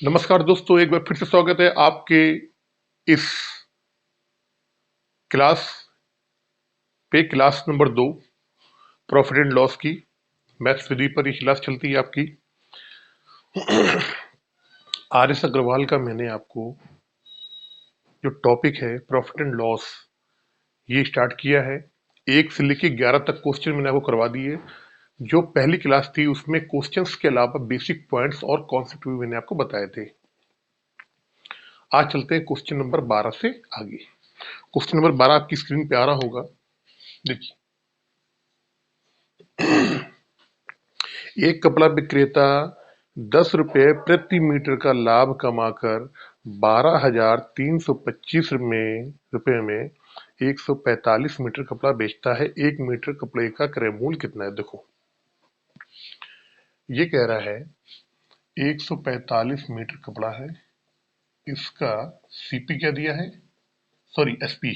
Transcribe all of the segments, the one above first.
नमस्कार दोस्तों, एक बार फिर से स्वागत है आपके इस क्लास पे। Class number 2 profit and loss की मैथ्स विधि पर ये क्लास चलती है आपकी। आर एस अग्रवाल का मैंने आपको जो टॉपिक है प्रॉफिट एंड लॉस ये स्टार्ट किया है। 1 से लेके 11 तक क्वेश्चन मैंने आपको करवा दिए। जो पहली क्लास थी उसमें क्वेश्चंस के अलावा बेसिक पॉइंट्स और कॉन्सेप्ट भी मैंने आपको बताए थे। आज चलते हैं क्वेश्चन नंबर 12 से आगे। क्वेश्चन नंबर 12 आपकी स्क्रीन पे आ रहा होगा, देखिए। एक कपड़ा विक्रेता 10 रुपए प्रति मीटर का लाभ कमाकर 12,325 में रुपए में 145 मीटर कपड़ा बेचता है। 1 मीटर कपड़े का क्रय मूल्य कितना है? देखो, ये कह रहा है 145 मीटर कपड़ा है, इसका सीपी क्या दिया है, सॉरी एसपी,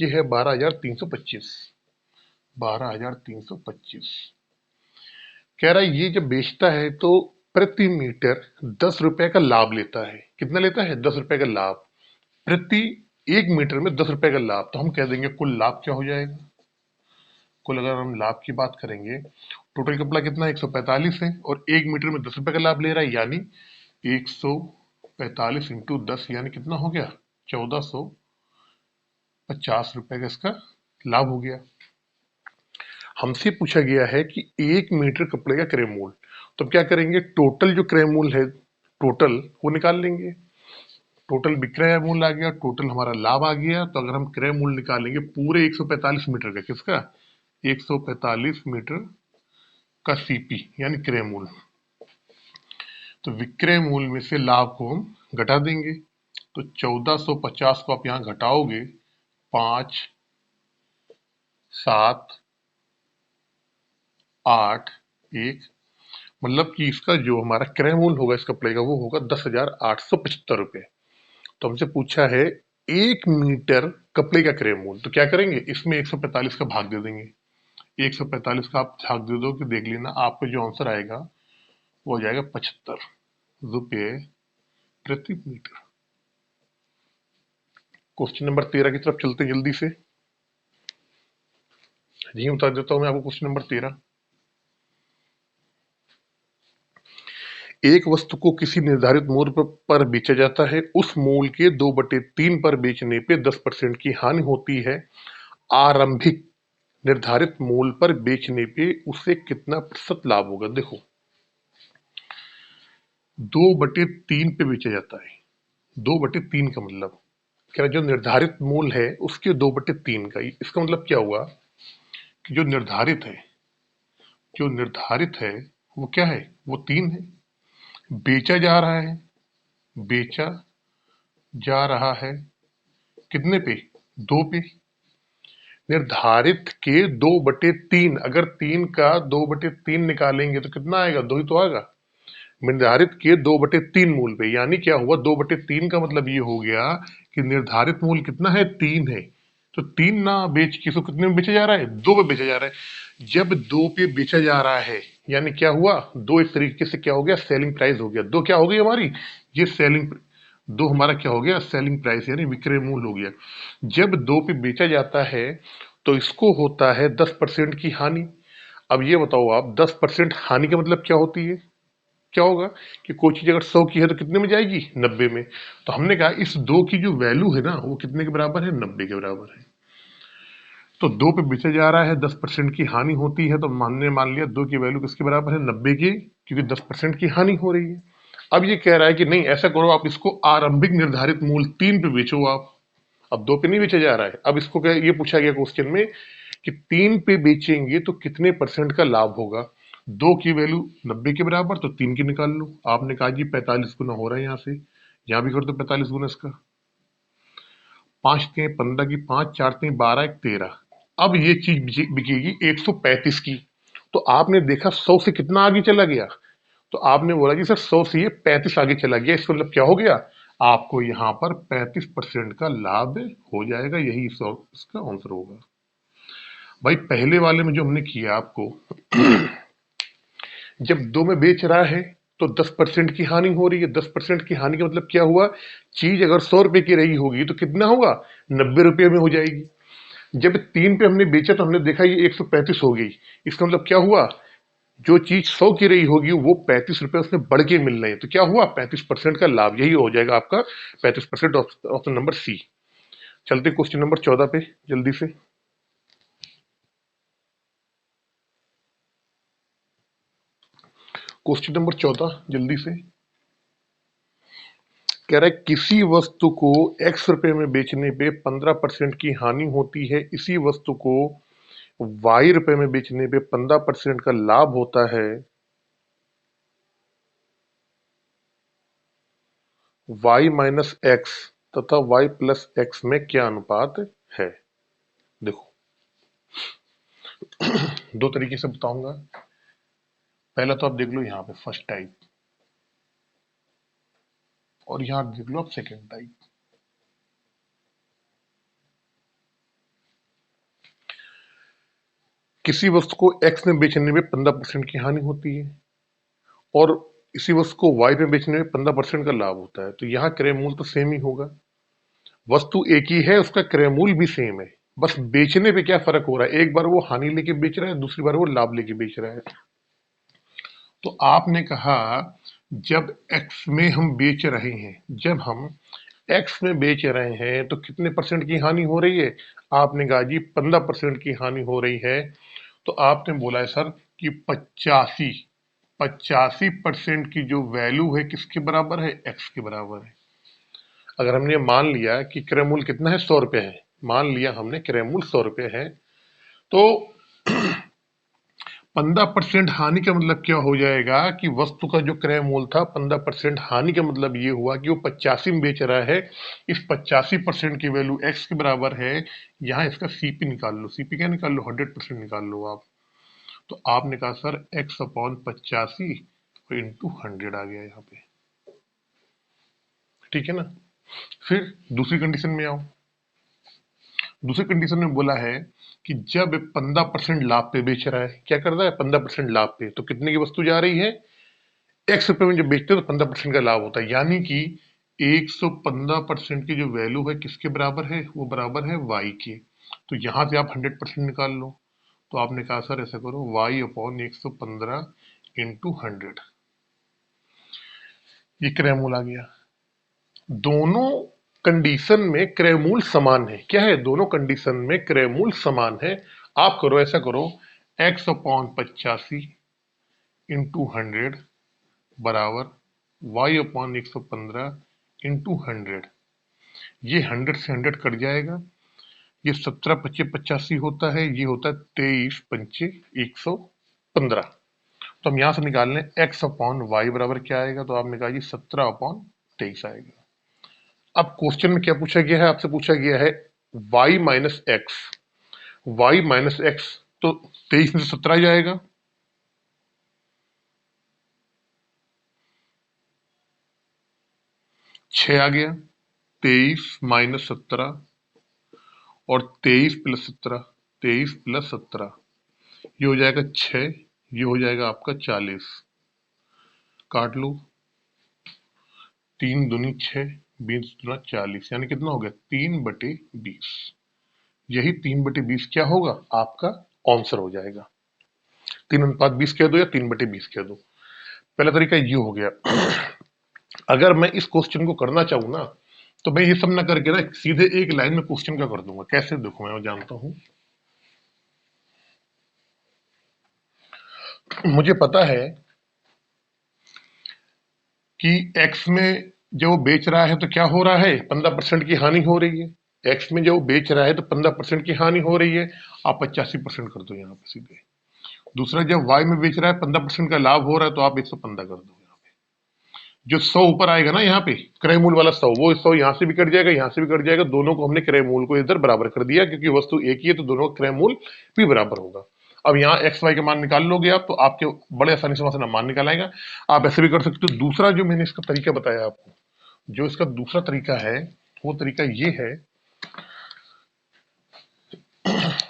ये है 12,325। 12,325 कह रहा है ये जब बेचता है तो प्रति मीटर 10 रुपए का लाभ लेता है। कितना लेता है? 10 रुपए का लाभ प्रति 1 मीटर में। 10 रुपए का लाभ, तो हम कह देंगे कुल लाभ क्या हो जाएगा। कुल अगर हम लाभ की बात करेंगे, टोटल कपड़ा कितना है? 145 है और 1 मीटर में 10 रुपए का लाभ ले रहा है, यानी 145 इंटू 10 यानी कितना हो गया? 1450 रुपए का इसका लाभ हो गया। हमसे पूछा गया है कि 1 मीटर कपड़े का क्रय मूल्य, तो क्या करेंगे? टोटल जो क्रय मूल्य है, टोटल वो निकाल लेंगे। टोटल विक्रय मूल्य आ गया, टोटल हमारा लाभ आ गया। तो अगर हम क्रय मूल्य निकालेंगे पूरे 145 मीटर का, किसका? 145 मीटर का सीपी यानी क्रय मूल्य, तो विक्रय मूल्य में से लाभ को हम घटा देंगे। तो 1450 को आप यहां घटाओगे, 5, 7, 8, 1, मतलब कि इसका जो हमारा क्रय मूल्य होगा इस कपड़े का वो होगा 10,875 रुपए। तो हमसे पूछा है 1 मीटर कपड़े का क्रय मूल्य, तो क्या करेंगे? इसमें 145 का भाग दे देंगे। 145 का आप भाग दे दो कि देख लेना आपका जो आंसर आएगा वो हो जाएगा 75 रुपये प्रति मीटर। क्वेश्चन नंबर 13 की तरफ चलते हैं जल्दी से। जी बता देता हूं मैं आपको क्वेश्चन नंबर 13। एक वस्तु को किसी निर्धारित मूल्य पर बेचा जाता है, उस मूल्य के 2/3 पर बेचने पे 10% की हानि होती है। आरंभिक निर्धारित मूल्य पर बेचने पे उसे कितना प्रतिशत लाभ होगा? देखो, 2/3 पे बेचा जाता है। 2/3 का मतलब क्या? जो निर्धारित मूल्य है उसके 2/3 का, इसका मतलब क्या हुआ कि जो निर्धारित है, जो निर्धारित है वो क्या है? वो 3 है। बेचा जा रहा है, बेचा जा रहा है कितने पे? 2 पे। निर्धारित के 2/3, अगर 3 का 2/3 निकालेंगे तो कितना आएगा? 2 ही तो आएगा। निर्धारित के 2/3 मूल्य पे, यानी क्या हुआ? 2/3 का मतलब ये हो गया कि निर्धारित मूल्य कितना है? 3 है। तो 3 ना बेच के इसको कितने में बेचा जा रहा है? 2 पे बेचा जा रहा है। जब 2 पे बेचा जा रहा है यानी क्या हुआ? 2 एक तरीके से क्या हो गया? सेलिंग प्राइस हो गया। 2 क्या हो गई हमारी? ये सेलिंग, 2 हमारा क्या हो गया? सेलिंग प्राइस यानी विक्रय मूल्य हो गया। जब 2 पे बेचा जाता है तो इसको होता है 10% की हानि। अब ये बताओ आप, 10% हानि का मतलब क्या होती है? क्या होगा कि कोई चीज अगर 100 की है तो कितने में जाएगी? 90 में। तो हमने कहा इस 2 की जो वैल्यू है ना वो कितने के बराबर है? 90 के बराबर है। तो 2 पे बेचा जा रहा है, 10% की हानि होती है, तो मान लिया 2 की वैल्यू किसके बराबर है? 90 की, क्योंकि 10% की हानि हो रही है। अब ये कह रहा है कि नहीं, ऐसा करो आप इसको आरंभिक निर्धारित मूल्य 3 पे बेचो आप। अब 2 पे नहीं बेचा जा रहा है। अब इसको क्या ये पूछा गया क्वेश्चन में कि 3 पे बेचेंगे तो कितने परसेंट का लाभ होगा? 2 की वैल्यू 90 के बराबर, तो 3 की निकाल लो। आपने कहा जी 45 गुना हो रहा है, यहाँ से यहाँ भी कर दो 45 गुना इसका। 5 तीन 15 की, 5 4 तीन 12, 1 13। अब ये चीज बिकेगी 135 की। तो आपने देखा 100 से कितना आगे चला गया, तो आपने बोला कि सर 100 से ये 35 आगे चला गया। इसका मतलब क्या हो गया? आपको यहाँ पर 35% का लाभ हो जाएगा। यही इसका आंसर होगा। भाई पहले वाले में जो हमने किया आपको, जब 2 में बेच रहा है तो 10% की हानि हो रही है। 10% की हानि का मतलब क्या हुआ, चीज अगर 100 रुपए की रही होगी तो कितना होगा, 90 रुपये में हो जाएगी। जब 3 पे हमने बेचा तो हमने देखा ये 135 हो गई। इसका मतलब क्या हुआ, जो चीज 100 की रही होगी वो 35 रुपए उसमें बढ़ के मिल रहे हैं, तो क्या हुआ, 35% का लाभ। यही हो जाएगा आपका 35% ऑप्शन नंबर सी। चलते क्वेश्चन नंबर 14 पे जल्दी से। क्वेश्चन नंबर 14 जल्दी से कह रहा है किसी वस्तु को x रुपए में बेचने पे 15% की हानि होती है, इसी वस्तु को y रुपए में बेचने पे 15% का लाभ होता है। y माइनस एक्स तथा y प्लस एक्स में क्या अनुपात है। देखो दो तरीके से बताऊंगा। पहला तो आप देख लो यहाँ पे फर्स्ट टाइप, और यहाँ देख लो आप सेकेंड टाइप। किसी वस्तु को x में बेचने में 15% की हानि होती है और इसी वस्तु को y में बेचने में 15% का लाभ होता है, तो यहाँ क्रय मूल तो सेम ही होगा। वस्तु एक ही है, उसका क्रय मूल भी सेम है, बस बेचने पे क्या फर्क हो रहा है, एक बार वो हानि लेके बेच रहा है, दूसरी बार वो लाभ लेके बेच रहा है। तो आपने कहा जब x में हम बेच रहे हैं, जब हम x में बेच रहे हैं तो कितने परसेंट की हानि हो रही है, आपने कहा जी 15% की हानि हो रही है। तो आपने बोला है सर कि 85% की जो वैल्यू है किसके बराबर है, x के बराबर है। अगर हमने मान लिया कि क्रय मूल्य कितना है, 100 रुपए है, मान लिया हमने क्रय मूल्य 100 रुपए है, तो 15% हानि का मतलब क्या हो जाएगा कि वस्तु का जो क्रय मूल्य था 15% हानि का मतलब ये हुआ कि वो 85 में बेच रहा है। इस 85% की वैल्यू x के बराबर है। यहाँ इसका सीपी निकाल लो, सीपी क्या निकाल लो, 100% निकाल लो आप। तो आपने कहा सर x अपॉन 85 इंटू 100 आ गया यहाँ पे, ठीक है ना। फिर दूसरी कंडीशन में आओ। दूसरी कंडीशन में बोला है कि जब 15% लाभ पे बेच रहा है, क्या कर रहा है, 15% लाभ पे, तो कितने की वस्तु जा रही है, x रुपए में जब बेचते हैं तो 15% का लाभ होता है, यानी कि 115% की जो वैल्यू है किसके बराबर है, वो बराबर है y के। तो यहां से आप 100% निकाल लो। तो आपने कहा सर ऐसा करो y अपॉन 115 इंटू 100, ये क्रय मूल आ गया। दोनों कंडीशन में क्रय मूल समान है, क्या है, दोनों कंडीशन में क्रय मूल समान है। आप करो ऐसा करो, x अपॉन 85 इंटू 100 बराबर y अपॉन 115 इंटू 100। ये 100 से 100 कट जाएगा, ये 17 पच्चे 85 होता है, ये होता है 23 पंचे 115। तो हम यहां से निकाल लें x अपॉन वाई बराबर क्या आएगा, तो आपने कहा जी 17 अपॉन 23 आएगा। अब क्वेश्चन में क्या पूछा गया है, आपसे पूछा गया है y minus x, y minus x, तो 23 में से 17 जाएगा, 6 आ गया, 23 माइनस 17 और 23 प्लस 17, 23 प्लस 17, ये हो जाएगा 6, ये हो जाएगा आपका 40, काट लो, 3 दूनी 6, 20 दूना 40, यानी कितना हो गया 3/20। यही 3/20 क्या होगा, आपका आंसर हो जाएगा। 3:20 कह दो या 3/20 कह दो, पहला तरीका ये हो गया। अगर मैं इस क्वेश्चन को करना चाहूँ ना, तो मैं ये सब ना करके ना सीधे एक लाइन में क्वेश्चन का कर दूंगा। कैसे, देखो मैं जानता हूं, मुझे पता है कि एक्स में जब वो बेच रहा है तो क्या हो रहा है, 15% की हानि हो रही है। एक्स में जब वो बेच रहा है तो 15% की हानि हो रही है, आप 85% कर दो यहाँ पे सीधे। दूसरा, जब वाई में बेच रहा है 15% का लाभ हो रहा है, तो आप 115 कर दो। जो 100 ऊपर आएगा ना यहाँ पे क्रय मूल वाला 100, वो 100 यहाँ से भी कट जाएगा, यहाँ से भी कट जाएगा, दोनों को हमने क्रय मूल को इधर बराबर कर दिया, क्योंकि वस्तु एक ही है तो दोनों का क्रय मूल भी बराबर होगा। अब यहाँ एक्स वाई का मान निकाल लोगे आप, तो आपके बड़े आसानी से वहां से मान निकाल आएगा। आप ऐसे भी कर सकते हो। दूसरा जो मैंने इसका तरीका बताया आपको, जो इसका दूसरा तरीका है, वो तरीका ये है,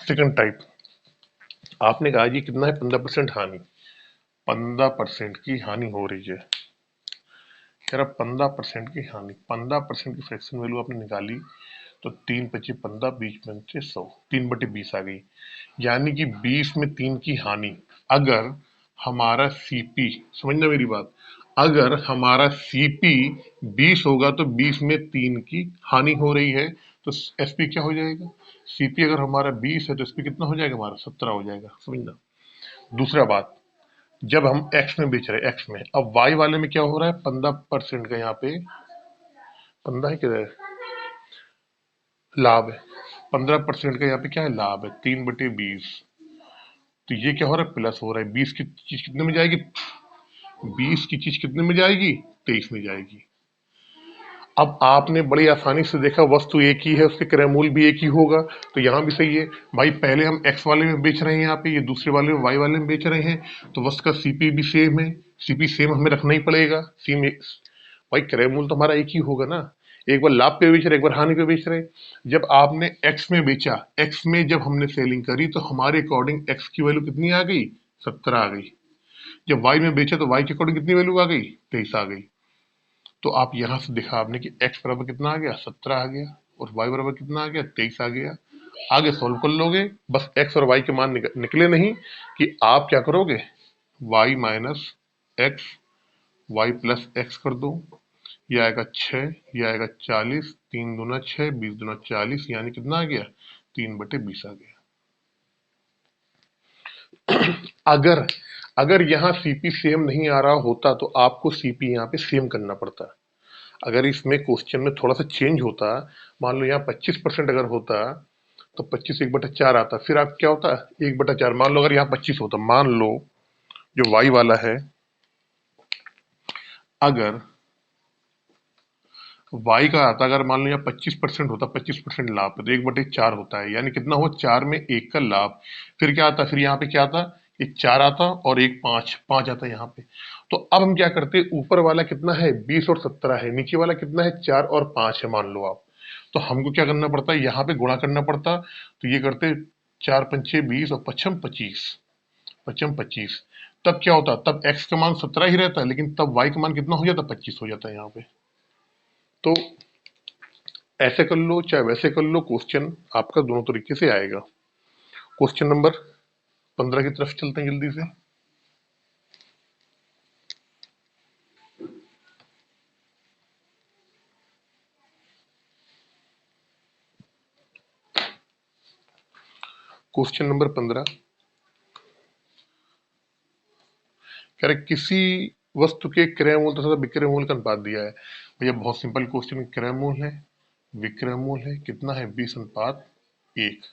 सेकंड टाइप। आपने कहा जी कितना है, 15% हानि, 15% की हानि हो रही है, कह रहा 15% की हानि, 15% की फ्रैक्शन वैल्यू आपने निकाली तो 3×25 15, बीच में से 100, 3/20 आ गई। यानी कि 20 में 3 की हानि। अगर हमारा सीपी, समझना मेरी बात, अगर हमारा सीपी 20 होगा तो 20 में 3 की हानि हो रही है, तो एसपी क्या हो जाएगा? सीपी अगर हमारा 20 है तो एसपी कितना हो जाएगा? हमारा 17 हो जाएगा। समझना। दूसरा बात, जब हम एक्स में बेच रहे हैं, एक्स में, अब वाई वाले में क्या हो रहा है? 15% का यहाँ पे 15 है, क्या लाभ है? 15% का यहाँ पे क्या है? लाभ है, 3/20। तो ये क्या हो रहा है? प्लस हो रहा है। 20 की चीज कितने में जाएगी? 20 की चीज कितने में जाएगी? 23 में जाएगी। अब आपने बड़ी आसानी से देखा, वस्तु एक ही है, उसके क्रय मूल्य भी एक ही होगा, तो यहाँ भी सही है भाई। पहले हम एक्स वाले में बेच रहे हैं, यहाँ पे ये दूसरे वाले में वाई वाले में बेच रहे हैं, तो वस्तु का सीपी भी सेम है, सीपी सेम हमें रखना ही पड़ेगा। सीम भाई क्रय मूल्य तो हमारा एक ही होगा ना। एक बार लाभ पे बेच रहे, एक बार हानि पे बेच रहे। जब आपने एक्स में बेचा, एक्स में जब हमने सेलिंग करी, तो हमारे अकॉर्डिंग एक्स की वैल्यू कितनी आ गई? 17 आ गई। जब वाई में बेचा तो वाई के अकॉर्डिंग कितनी वैल्यू आ गई? 23 आ गई। तो आप यहां से देखा आपने कि x बराबर कितना आ गया? 17 आ गया, और y बराबर कितना आ गया? 23 आ गया। आगे सॉल्व कर लोगे, बस x और y के मान निकले नहीं कि आप क्या करोगे? y minus x, y plus x कर दो। ये आएगा 6, ये आएगा 40, 3 दूना 6, 20 दूना 40, यानी कितना आ गया? 3/20 आ गया। अगर अगर यहाँ सीपी सेम नहीं आ रहा होता तो आपको सीपी यहाँ पे सेम करना पड़ता। अगर इसमें क्वेश्चन में थोड़ा सा चेंज होता, मान लो यहाँ 25% अगर होता तो 25 1/4 आता, फिर आप क्या होता? 1/4। मान लो अगर यहाँ 25 होता, मान लो जो वाई वाला है, अगर वाई का आता, अगर मान लो यहाँ 25% होता, 25% लाभ, तो 1/4 होता है, यानी कितना हो? 4 में 1 का लाभ। फिर क्या आता? फिर यहाँ पे क्या आता? एक 4 आता और एक 5, 5 आता यहाँ पे। तो अब हम क्या करते? ऊपर वाला कितना है? 20 और 17 है, नीचे वाला कितना है? 4 और 5 है, मान लो आप। तो हमको क्या करना पड़ता है? यहाँ पे गुणा करना पड़ता। तो ये करते 4 पंचे 20 और पचम 25, पचम 25। तब क्या होता? तब x का मान 17 ही रहता है, लेकिन तब y का मान कितना हो जाता? 25 हो जाता है यहाँ पे। तो ऐसे कर लो चाहे वैसे कर लो, क्वेश्चन आपका दोनों तरीके से आएगा। क्वेश्चन नंबर 15 की तरफ चलते हैं जल्दी से। क्वेश्चन नंबर 15 कह रहे किसी वस्तु के क्रय मूल्य तथा विक्रय मूल्य का अनुपात दिया है। भैया बहुत सिंपल क्वेश्चन, क्रय मूल्य है, विक्रय मूल्य है, कितना है? 20:1।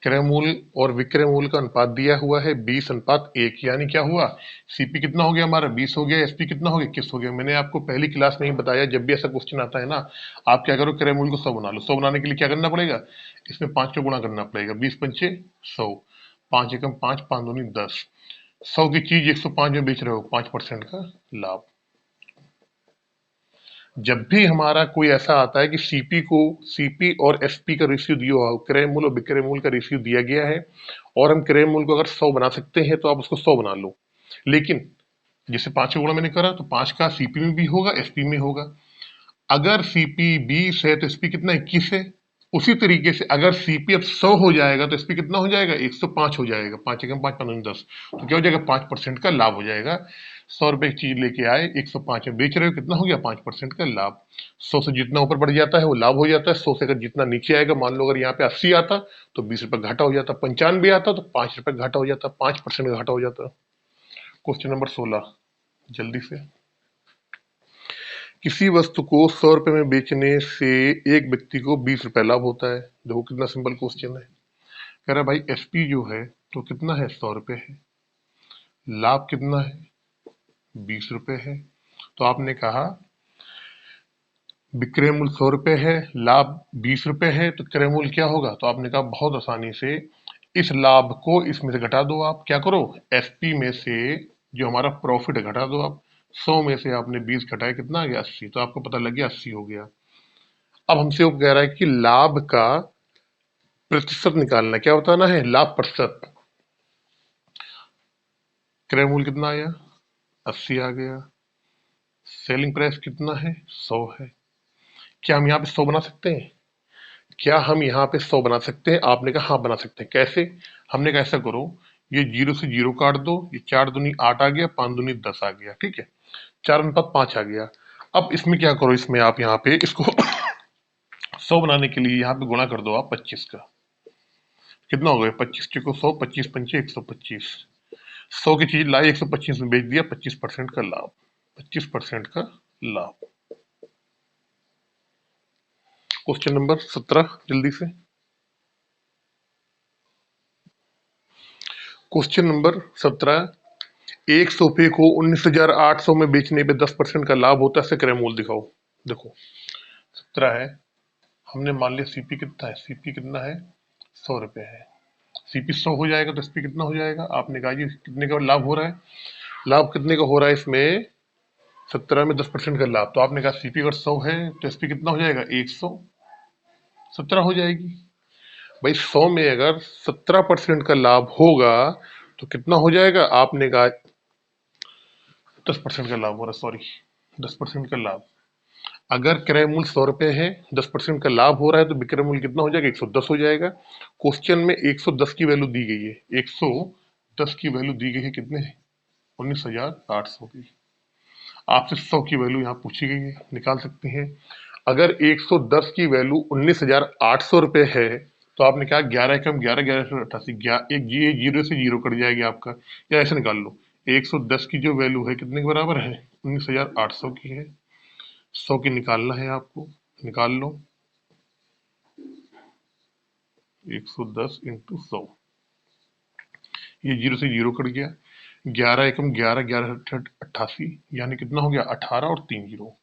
क्रय मूल्य और विक्रय मूल्य का अनुपात दिया हुआ है 20:1, यानी क्या हुआ? सीपी कितना हो गया हमारा? 20 हो गया। एसपी कितना हो गया? 21 हो गया। मैंने आपको पहली क्लास में ही बताया, जब भी ऐसा क्वेश्चन आता है ना, आप क्या करो? क्रय मूल्य को 100 बना लो। 100 बनाने के लिए क्या करना पड़ेगा? इसमें 5 का गुणा करना पड़ेगा। 20 पंचे 100, 5 एकम 5, 5 दूनी 10। 100 की चीज 105 में बेच रहे हो, 5% का लाभ। जब भी हमारा कोई ऐसा आता है कि सीपी और एसपी का रेशियो दिया हुआ हो, क्रय मूल्य और विक्रय मूल्य का रेशियो दिया गया है, और हम क्रय मूल्य को अगर 100 बना सकते हैं तो आप उसको 100 बना लो। लेकिन जैसे 5 का गुणा मैंने करा, तो 5 का सीपी में भी होगा, एसपी में होगा। अगर सीपी 20 है तो एसपी कितना? 21 है। उसी तरीके से अगर सीपी अब 100 हो जाएगा तो एसपी कितना हो जाएगा? 105 हो जाएगा। 5 एकम 5, 5 10, तो क्या हो जाएगा? 5% का लाभ हो जाएगा। 100 रुपए की चीज लेके आए, 105 में बेच रहे हो, कितना हो गया? 5% का लाभ। 100 से जितना ऊपर बढ़ जाता है वो लाभ हो जाता है। 100 से अगर जितना नीचे आएगा, मान लो अगर यहाँ पे 80 आता तो 20 रुपए घाटा हो जाता, 95 आता तो 5 रुपए घाटा हो जाता, 5% का घाटा हो जाता। क्वेश्चन नंबर 16 जल्दी से। किसी वस्तु को 100 रुपए में बेचने से एक व्यक्ति को 20 रुपए लाभ होता है। देखो कितना सिंपल क्वेश्चन है। कह रहा है भाई एसपी जो है तो कितना है? 100 रुपए है। लाभ कितना है? 20 रुपए है। तो आपने कहा विक्रय मूल्य 100 रुपए है, लाभ 20 रुपए है, तो क्रय मूल्य क्या होगा? तो आपने कहा बहुत आसानी से इस लाभ को इसमें से घटा दो। आप क्या करो? एसपी में से जो हमारा प्रॉफिट है घटा दो आप। 100 में से आपने 20 घटाया, कितना आ गया? 80। तो आपको पता लग गया 80 हो गया। अब हमसे वो कह रहा है कि लाभ का प्रतिशत निकालना। क्या बताना है? लाभ प्रतिशत। क्रय मूल्य कितना आया? 80 आ गया। सेलिंग प्राइस कितना है, 100 है। क्या हम यहाँ पे 100 बना सकते हैं? क्या हम यहाँ पे 100 बना सकते हैं? आपने कहा हाँ बना सकते हैं। कैसे? हमने कहा ऐसा करो, ये 0 से 0 काट दो, ये 4 दूनी 8 आ गया, 5 दूनी 10 आ गया, ठीक है, 4 अनुपात 5 आ गया। अब इसमें क्या करो, इसमें आप यहाँ पे इसको 100 बनाने के लिए यहाँ पे गुणा कर दो आप 25 का। कितना हो गया? 25 को 100, 25 पंचे 125। 100 की चीज लाई 125 में बेच दिया, 25% का लाभ। 25% का लाभ। क्वेश्चन नंबर 17 जल्दी से। क्वेश्चन नंबर 17, एक सोफे को 19,800 में बेचने पे 10% का लाभ होता है, क्रय मूल्य दिखाओ। देखो 17 है, हमने मान लिया सीपी कितना है, सीपी कितना है, 100 रुपए है। सीपी 100 हो जाएगा तो एसपी कितना हो जाएगा? आपने कहा ये कितने का लाभ हो रहा है, लाभ कितने का हो रहा है इसमें, 17 में 10% का लाभ। तो आपने कहा सीपी अगर 100 है तो एसपी कितना हो जाएगा, 117 हो जाएगी। भाई 100 में अगर 17% का लाभ होगा तो कितना हो जाएगा? आपने कहा 10% का लाभ हो रहा है, सॉरी 10% का लाभ। अगर क्रय मूल्य 100 रुपए है, 10% का लाभ हो रहा है तो विक्रय मूल्य कितना हो जाएगा, 110 हो जाएगा। क्वेश्चन में 110 की वैल्यू दी गई है, 110 की वैल्यू दी गई है कितने, 19,800 की। आपसे 100 की वैल्यू यहाँ पूछी गई है, निकाल सकते हैं। अगर 110 की वैल्यू 19,800 रुपए है तो आपने कहा 11 एकम 11, 1188, एक ये 0 से 0 कट जाएगी आपका, या ऐसे निकाल लो। 110 की जो वैल्यू है कितने के बराबर है, 19,800 की है। 100 की निकालना है आपको, निकाल लो। 110 इंटू 100, ये 0 से 0 कट गया। 11 एकम 11, 1188, यानी कितना हो गया, 18 और 3 जीरो।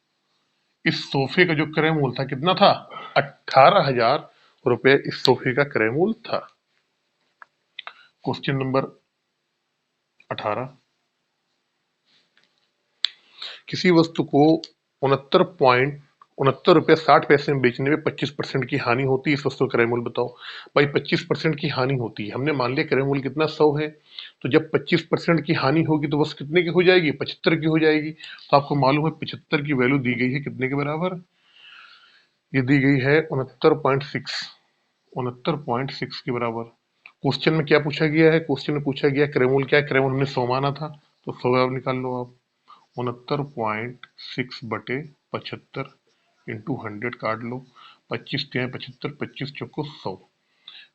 इस सोफे का जो क्रय मूल्य था कितना था, 18,000 रुपए इस सोफे का क्रय मूल्य था। क्वेश्चन नंबर 18, किसी वस्तु को 69.69 रुपये 60 पैसे में बेचने में 25% की हानि होती है, इस वस्तु का क्रय मूल्य बताओ। भाई 25% की हानि होती है, हमने मान लिया क्रय मूल्य कितना 100 है, तो जब 25% की हानि होगी तो वस्तु कितने की हो जाएगी, 75 की हो जाएगी। तो आपको मालूम है 75 की वैल्यू दी गई है कितने के बराबर, ये दी गई है 69.6 के बराबर। क्वेश्चन में क्या पूछा गया है, क्वेश्चन में पूछा गया क्रय मूल्य क्या है, क्रय मूल्य हमने 100 माना था, तो 100 आप निकाल लो आप। 69.6 बटे 75 इंटू 100 काट लो, 25 तिहाई 75, 25 चौको 100,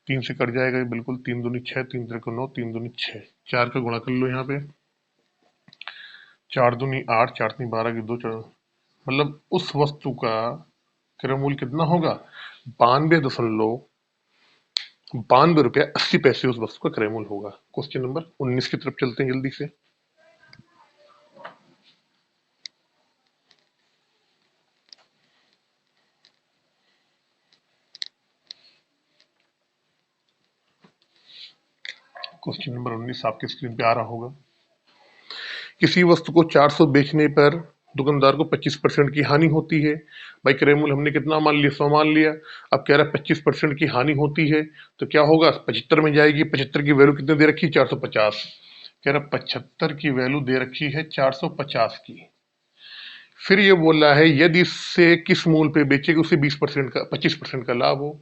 3 से कट जाएगा ये बिल्कुल, 3 दूनी 6, 3 त्रिको 9, 3 दूनी 6, 4 का गुणा कर लो यहाँ पे, 4 दूनी 8, 4 तीन 12 की 2, मतलब उस वस्तु का क्रय मूल्य कितना होगा, 92.92 रुपया 80 पैसे उस वस्तु का क्रय मूल्य होगा। क्वेश्चन नंबर 19 की तरफ चलते हैं जल्दी से। क्वेश्चन नंबर 19 आपके स्क्रीन पे आ रहा होगा। किसी वस्तु को 400 बेचने पर दुकानदार को 25% की हानि होती है। भाई क्रय मूल्य हमने कितना मान लिया, 100 मान लिया। अब कह रहा है 25% की हानि होती है तो क्या होगा, 75 में जाएगी। 75 की वैल्यू कितने दे रखी है, 450। कह रहा 75 की वैल्यू दे रखी है 450 की। फिर ये बोल रहा है यदि इससे किस मूल्य पे बेचेगी उसे 20% का 25% का लाभ हो।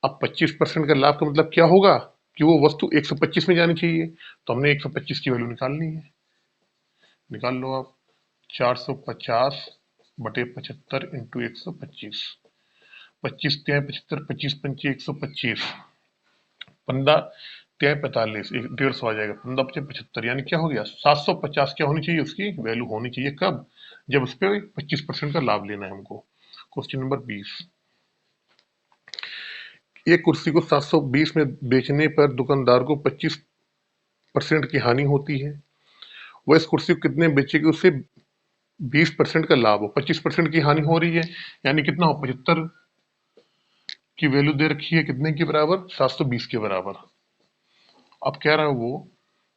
अब 25% का लाभ का मतलब क्या होगा कि वो वस्तु 125 में जानी चाहिए, तो हमने 125 की वैल्यू निकालनी है, निकाल लो आप। 450 बटे 75 इंटू 125, 25 तिहाई 75, 25 पंचे 125, 15 तिहाई 45, 150 आ जाएगा, 15 पचे 75, यानी क्या हो गया 750 क्या होनी चाहिए, उसकी वैल्यू होनी चाहिए। कब, जब उस पर 25% का लाभ लेना है हमको। क्वेश्चन नंबर 20, एक कुर्सी को 720 में बेचने पर दुकानदार को 25% की हानि होती है। वह इस कुर्सी को कितने बेचेगी, उससे 20% का लाभ हो। 25% की हानि हो रही है, यानी कितना हो, 75 की वैल्यू दे रखी है कितने के बराबर, 720 के बराबर। अब कह रहा है वो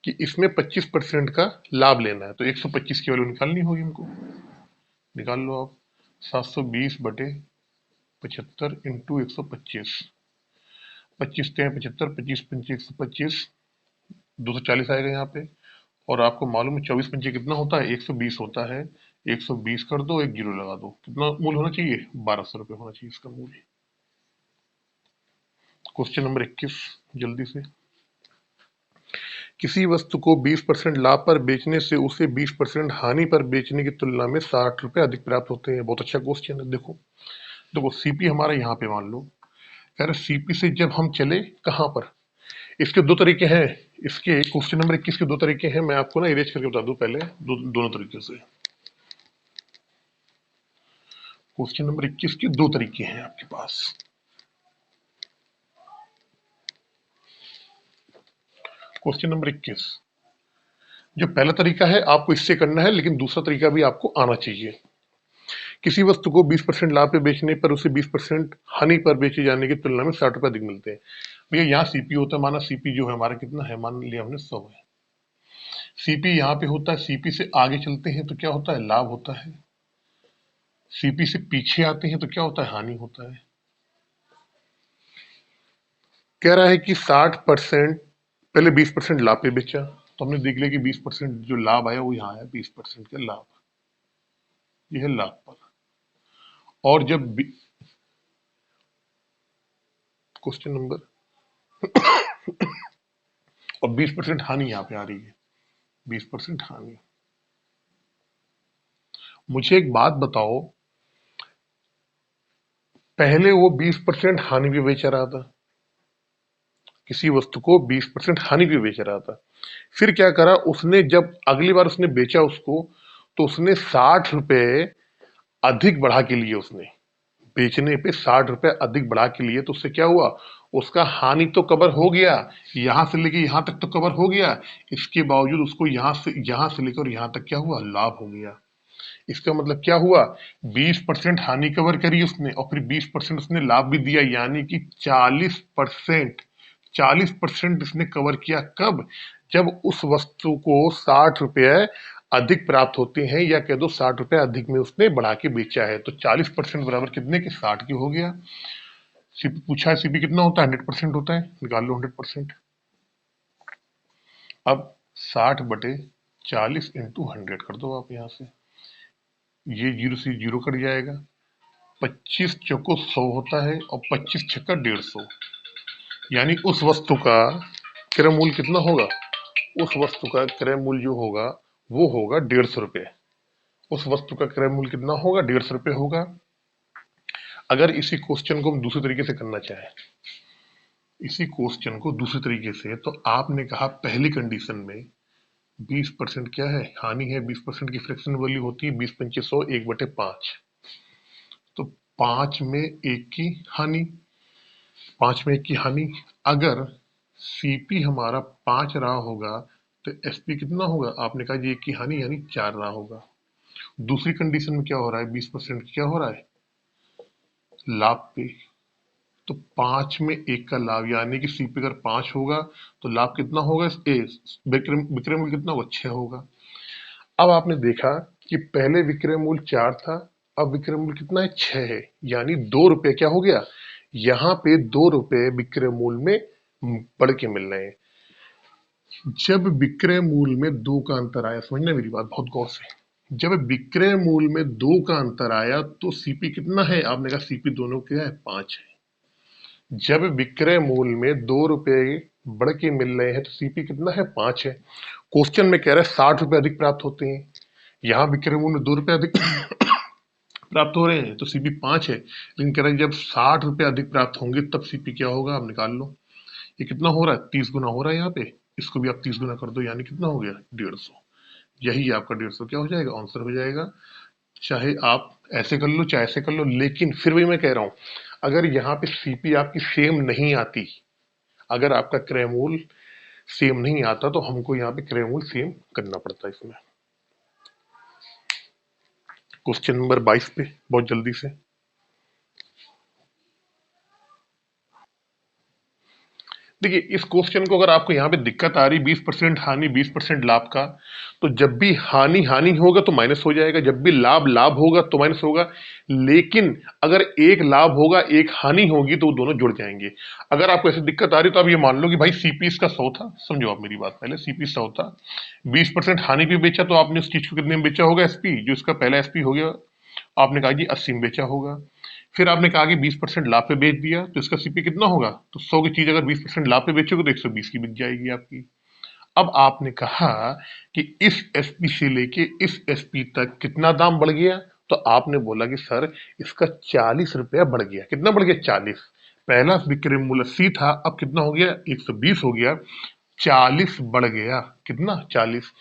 कि इसमें 25% का लाभ लेना है, तो 125 की वैल्यू निकालनी होगी हमको, निकाल लो आप। 720 बटे 75 इंटू 125, 25 तिहाई 75, 25 पंचे 125, 240 आएगा यहाँ पे। और आपको मालूम है 24 पंचे कितना होता है, 120 होता है। 120 कर दो, एक जीरो लगा दो, कितना मूल होना चाहिए? 1200 रुपये होना चाहिए इसका मूल। क्वेश्चन नंबर 21 जल्दी से। किसी वस्तु को 20% लाभ पर बेचने से उसे 20% हानि पर बेचने की तुलना में 60 रुपए अधिक प्राप्त होते हैं। बहुत अच्छा क्वेश्चन है। देखो देखो सीपी हमारा यहाँ पे मान लो, कह रहे सीपी से जब हम चले कहां पर, इसके दो तरीके हैं। इसके क्वेश्चन नंबर 21 के दो तरीके हैं, मैं आपको ना इरेज करके बता दूं पहले दोनों तरीके से। क्वेश्चन नंबर 21 के दो तरीके हैं आपके पास। क्वेश्चन नंबर 21, जो पहला तरीका है आपको इससे करना है, लेकिन दूसरा तरीका भी आपको आना चाहिए। किसी वस्तु को 20% लाभ पे बेचने पर उसे 20% हानि पर बेचे जाने की तुलना में 60 रुपए अधिक मिलते हैं। भैया यहाँ सीपी होता है, माना सीपी जो है हमारा कितना है, मान लिया हमने 100 है। सीपी यहाँ पे होता है, सीपी से आगे चलते हैं तो क्या होता है? लाभ होता है। सीपी से पीछे आते हैं तो क्या होता है? हानि होता है। कह रहा है कि 60% पहले 20% लाभ पे बेचा, तो हमने देख लिया कि 20% जो लाभ आया वो यहाँ आया, 20% का लाभ, ये है लाभ पर। और जब क्वेश्चन नंबर और 20% हानि यहाँ पे आ रही है, 20% हानि। मुझे एक बात बताओ, पहले वो 20% हानि पे बेच रहा था, किसी वस्तु को 20% हानि पे बेच रहा था, फिर क्या करा उसने, जब अगली बार उसने बेचा उसको, तो उसने 60 रुपए अधिक बढ़ा के लिए, उसने बेचने पे 60 रुपए अधिक बढ़ा के लिए, तो उससे क्या हुआ? उसका हानि तो कवर हो गया, यहां से लेके यहां तक तो कवर हो गया, इसके बावजूद उसको यहां से लेकर यहां तक क्या हुआ? लाभ हो गया। इसका मतलब क्या हुआ? 20% हानि कवर करी उसने और फिर 20% उसने लाभ भी दिया, यानी कि 40%, 40% इसने कवर किया। कब? जब उस वस्तु को 60 रुपए अधिक प्राप्त होते हैं, या कह दो 60 रुपए अधिक में उसने बढ़ा के बेचा है, तो 40% बराबर कितने के? 60 के हो गया। सीपी पूछा है, सीपी कितना होता है? 100% होता है, निकाल लो 100%। अब 60/40 इंटू 100 कर दो आप यहां से, ये जीरो से जीरो कट जाएगा। 25 चौको 100 होता है और 25 छक्का 150, यानी उस वस्तु का क्रय मूल्य कितना होगा? उस वस्तु का क्रय मूल्य जो होगा वो होगा 150 रुपए। उस वस्तु का क्रय मूल्य कितना होगा? 150 रुपए होगा। अगर इसी क्वेश्चन को हम दूसरे तरीके से करना चाहें, इसी क्वेश्चन को दूसरे तरीके से, तो आपने कहा पहली कंडीशन में 20% क्या है? हानि है। 20% की फ्रैक्शन वैल्यू होती है 20×5 1/5, तो 5 में एक की हानि, 5 में एक की हानि। अगर सीपी हमारा 5 रहा होगा तो एसपी कितना होगा? आपने कहा जी एक की हानि यानी 4 रहा होगा। दूसरी कंडीशन में क्या हो रहा है? 20% क्या हो रहा है? लाभ पे, तो 5 में एक का लाभ, यानी कि सीपी अगर 5 होगा तो लाभ कितना होगा? विक्रय मूल्य कितना होगा? 6 होगा। अब आपने देखा कि पहले विक्रय मूल्य 4 था, अब विक्रय मूल्य कितना है? 6 है, यानी 2 रुपए क्या हो गया? यहाँ पे 2 रुपए विक्रय मूल्य में बढ़ के मिल रहे हैं। जब विक्रय मूल्य में 2 का अंतर आया, समझना मेरी बात बहुत गौर से, जब विक्रय मूल्य में 2 का अंतर आया तो सीपी कितना है? आपने कहा सीपी दोनों क्या है? 5 है। जब विक्रय मूल्य में 2 रुपए बढ़ के मिल रहे हैं तो सीपी कितना है? 5 है। क्वेश्चन में कह रहा है 60 रुपए अधिक प्राप्त होते हैं, यहाँ विक्रय मूल्य में 2 रुपए अधिक प्राप्त हो रहे हैं तो सीपी 5 है, लेकिन कह रहा है जब 60 रुपए अधिक प्राप्त होंगे तब सीपी क्या होगा? आप निकाल लो। ये कितना हो रहा है? 30 गुना हो रहा है यहाँ पे, इसको भी आप 30 गुना कर दो, यानी कितना हो गया? 150। यही आपका 150 क्या हो जाएगा? आंसर हो जाएगा। चाहे आप ऐसे कर लो चाहे ऐसे कर लो, लेकिन फिर भी मैं कह रहा हूं, अगर यहाँ पे सीपी आपकी सेम नहीं आती, अगर आपका क्रय मूल्य सेम नहीं आता तो हमको यहाँ पे क्रय मूल्य सेम करना पड़ता है इसमें। क्वेश्चन नंबर 22 पे बहुत जल्दी से। देखिए इस क्वेश्चन को अगर आपको यहाँ पे दिक्कत आ रही 20% हानि 20% लाभ का, तो जब भी हानि हानि होगा तो माइनस हो जाएगा, जब भी लाभ लाभ होगा तो माइनस होगा। लेकिन अगर एक लाभ होगा एक हानि होगी तो वो दोनों जुड़ जाएंगे। अगर आपको ऐसी दिक्कत आ रही तो आप ये मान लो कि भाई सीपी इसका 100 था, समझो आप मेरी बात, पहले सीपी 100 था, 20% हानि भी बेचा तो आपने उस चीज को कितने में बेचा होगा, एसपी जो इसका पहला एसपी हो गया, आपने कहा जी 80 में बेचा होगा। फिर आपने कहा कि 20% लाभ पे बेच दिया तो इसका सीपी कितना होगा, तो 100 की चीज अगर 20% लाभ पे बेचोगे तो 120 की बिक जाएगी आपकी। अब आपने कहा कि इस एसपी से लेके इस एसपी तक कितना दाम बढ़ गया, तो आपने बोला कि सर इसका 40 रुपया बढ़ गया। कितना बढ़ गया, 40। पहला विक्रय मूल्य 80 था, अब कितना हो गया, 120 हो गया, 40 बढ़ गया। कितना, 40।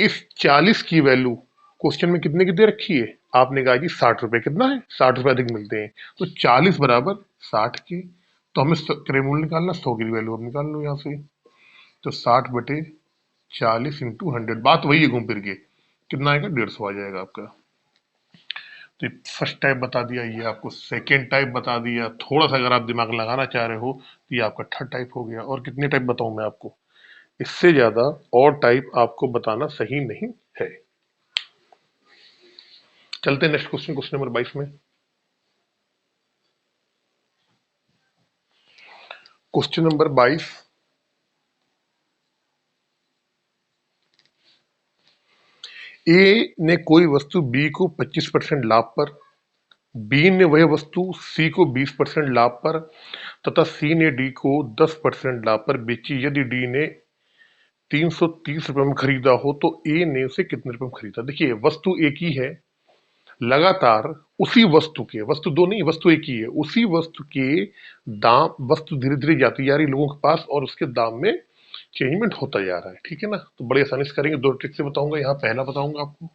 इस 40 की वैल्यू क्वेश्चन में कितने की दे रखी है, आपने कहा कि 60 रुपए। कितना है, 60 रुपए अधिक मिलते हैं, तो 40 बराबर 60 के। तो हमें क्रय मूल्य निकालना, 100 की वैल्यू अब निकाल लो यहाँ से। तो 60 बटे 40 इंटू 100, बात वही है घूम फिर के, कितना आएगा, 150 आ जाएगा आपका। तो फर्स्ट टाइप बता दिया, ये आपको सेकेंड टाइप बता दिया। थोड़ा सा अगर आप दिमाग लगाना चाह रहे हो तो ये आपका थर्ड टाइप हो गया। और कितने टाइप बताऊं मैं आपको, इससे ज्यादा और टाइप आपको बताना सही नहीं है। चलते हैं नेक्स्ट क्वेश्चन, क्वेश्चन नंबर 22 में। क्वेश्चन नंबर 22, ए ने कोई वस्तु बी को 25% लाभ पर, बी ने वह वस्तु सी को 20% लाभ पर तथा सी ने डी को 10% लाभ पर बेची। यदि डी ने 330 रुपए में खरीदा हो तो ए ने उसे कितने रुपए में खरीदा। देखिए वस्तु एक ही है, लगातार उसी वस्तु के, वस्तु दो नहीं, वस्तु एक ही है, उसी वस्तु के दाम, वस्तु धीरे धीरे जाती जा रही लोगों के पास और उसके दाम में चेंजमेंट होता जा रहा है। ठीक है ना, तो बड़ी आसानी से करेंगे। दो ट्रिक से बताऊंगा, यहाँ पहला बताऊंगा आपको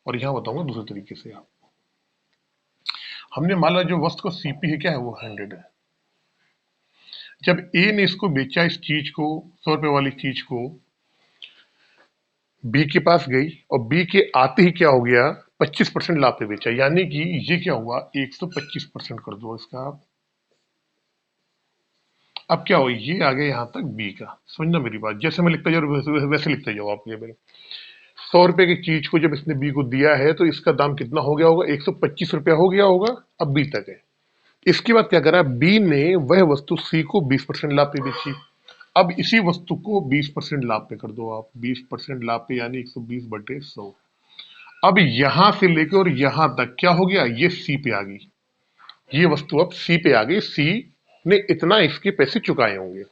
और यहाँ बताऊंगा दूसरे तरीके से। आप हमने माना जो वस्तु का सीपी है क्या है, वो 100 है। जब ए ने इसको बेचा, इस चीज को, 100 रुपए वाली चीज को, बी के पास गई और बी के आते ही क्या हो गया, 25% लाभ पे बेचा। यानी कि ये क्या हुआ, 125% कर दो इसका आप। अब क्या हो, ये आ गया यहां तक बी का, समझना मेरी बात, जैसे मैं लिखता जाऊँ वैसे लिखते जाओ आप। ये मेरे 100 रुपए की चीज को जब इसने बी को दिया है तो इसका दाम कितना हो गया होगा, 125 रुपया हो गया होगा। अब बी तक है। इसके बाद क्या करा, बी ने वह वस्तु सी को 20% लाभ पे बेची। अब इसी वस्तु को 20% लाभ पे कर दो आप, 20% लाभ पे यानी 120 बटे 100। अब यहां से लेकर और यहां तक क्या हो गया, ये सी पे आ गई, ये वस्तु अब सी पे आ गई, सी ने इतना इसके पैसे चुकाए होंगे।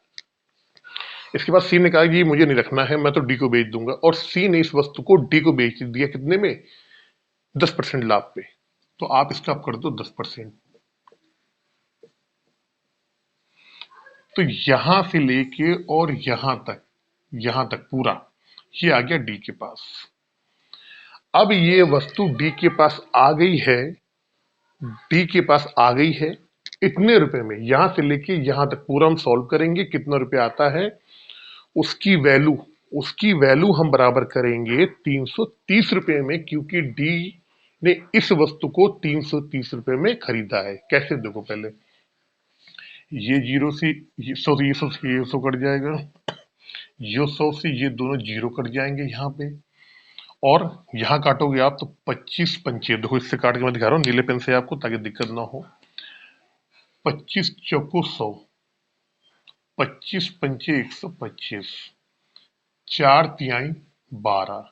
इसके बाद सी ने कहा कि मुझे नहीं रखना है, मैं तो डी को बेच दूंगा, और सी ने इस वस्तु को डी को बेच दिया कितने में, 10% लाभ पे। तो आप इसका आप कर दो 10%। तो यहां से लेके और यहां तक पूरा ये आ गया डी के पास। अब ये वस्तु डी के पास आ गई है, डी के पास आ गई है इतने रुपए में। यहां से लेके यहां तक पूरा हम सॉल्व करेंगे, कितना रुपए आता है, उसकी वैल्यू, उसकी वैल्यू हम बराबर करेंगे 330 रुपए में, क्योंकि डी ने इस वस्तु को 330 रुपए में खरीदा है। कैसे, देखो पहले ये जीरो से ये 100 से, ये 100 से ये 100 कट जाएगा, ये 100 से ये दोनों जीरो कट जाएंगे यहाँ पे, और यहाँ काटोगे आप तो 25 पंचे, देखो इससे काट के मैं दिखा रहा हूँ नीले पेन से आपको ताकि दिक्कत ना हो। 25 चौको 100, 25 पंचे 125, 4 तिहाई 12,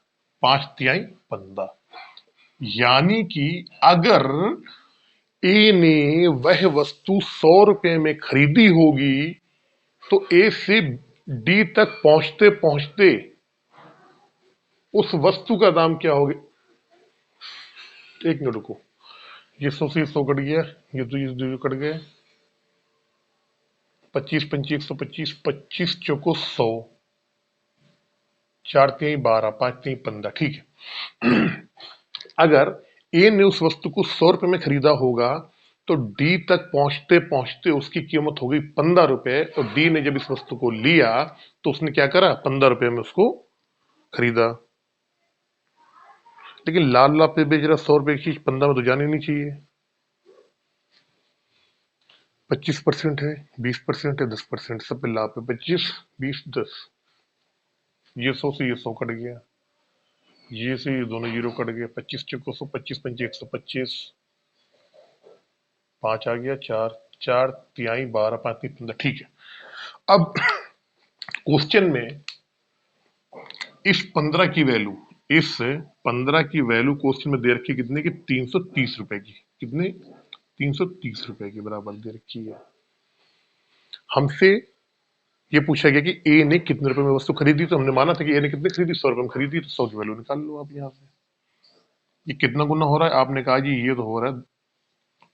5 तिहाई 15। यानी कि अगर ए ने वह वस्तु 100 रुपए में खरीदी होगी तो ए से डी तक पहुंचते पहुंचते उस वस्तु का दाम क्या हो गया, एक मिनट रुको, ये 100 से 100 कट गया, ये दो कट गए, 25 पंची 125, 25 चौको 100, 4 तिहाई 12, 5 तिहाई 15। ठीक है। अगर ए ने उस वस्तु को 100 रुपए में खरीदा होगा तो डी तक पहुंचते पहुंचते उसकी कीमत हो गई 15 रुपए, और डी ने जब इस वस्तु को लिया तो उसने क्या करा, 15 रुपए में उसको खरीदा। लेकिन लाल लाभ पे बेच रहा 100 रुपए की चीज 15 में तो जानी नहीं चाहिए। 25% है, 20% है, 10%, सब पे लाभ है। 25, 20, 10। ये 100 से ये 100 कट गया, ये से ये दोनों जीरो कट गए। 25 चौको 100, 25 पंचे 125, 5 आ गया, 4 4 तिहाई 12, 5 3 15। ठीक है। अब क्वेश्चन में इस 15 की वैल्यू, इस 15 की वैल्यू क्वेश्चन में दे रखी है कितने की? 330 रुपए की। कितने? 330 रुपए के बराबर दे रखी है। हमसे ये पूछा गया कि ए ने कितने रुपए में वस्तु खरीदी, तो हमने माना था कि ए ने कितने खरीदी? 100 रुपए में खरीदी, तो 100 की वैल्यू निकाल लो आप यहाँ से। ये कितना गुना हो रहा है? आपने कहा जी ये तो हो रहा है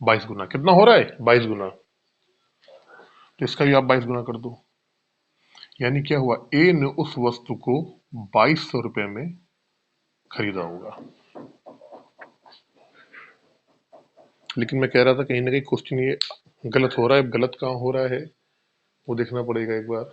22 गुना। कितना हो रहा है? 22 गुना। तो इसका भी आप 22 गुना कर दो। यानी क्या हुआ? ए ने उस वस्तु को 2200 रुपए में खरीदा होगा। लेकिन मैं कह रहा था कहीं ना कहीं क्वेश्चन ये गलत हो रहा है। गलत कहाँ हो रहा है वो देखना पड़ेगा एक बार।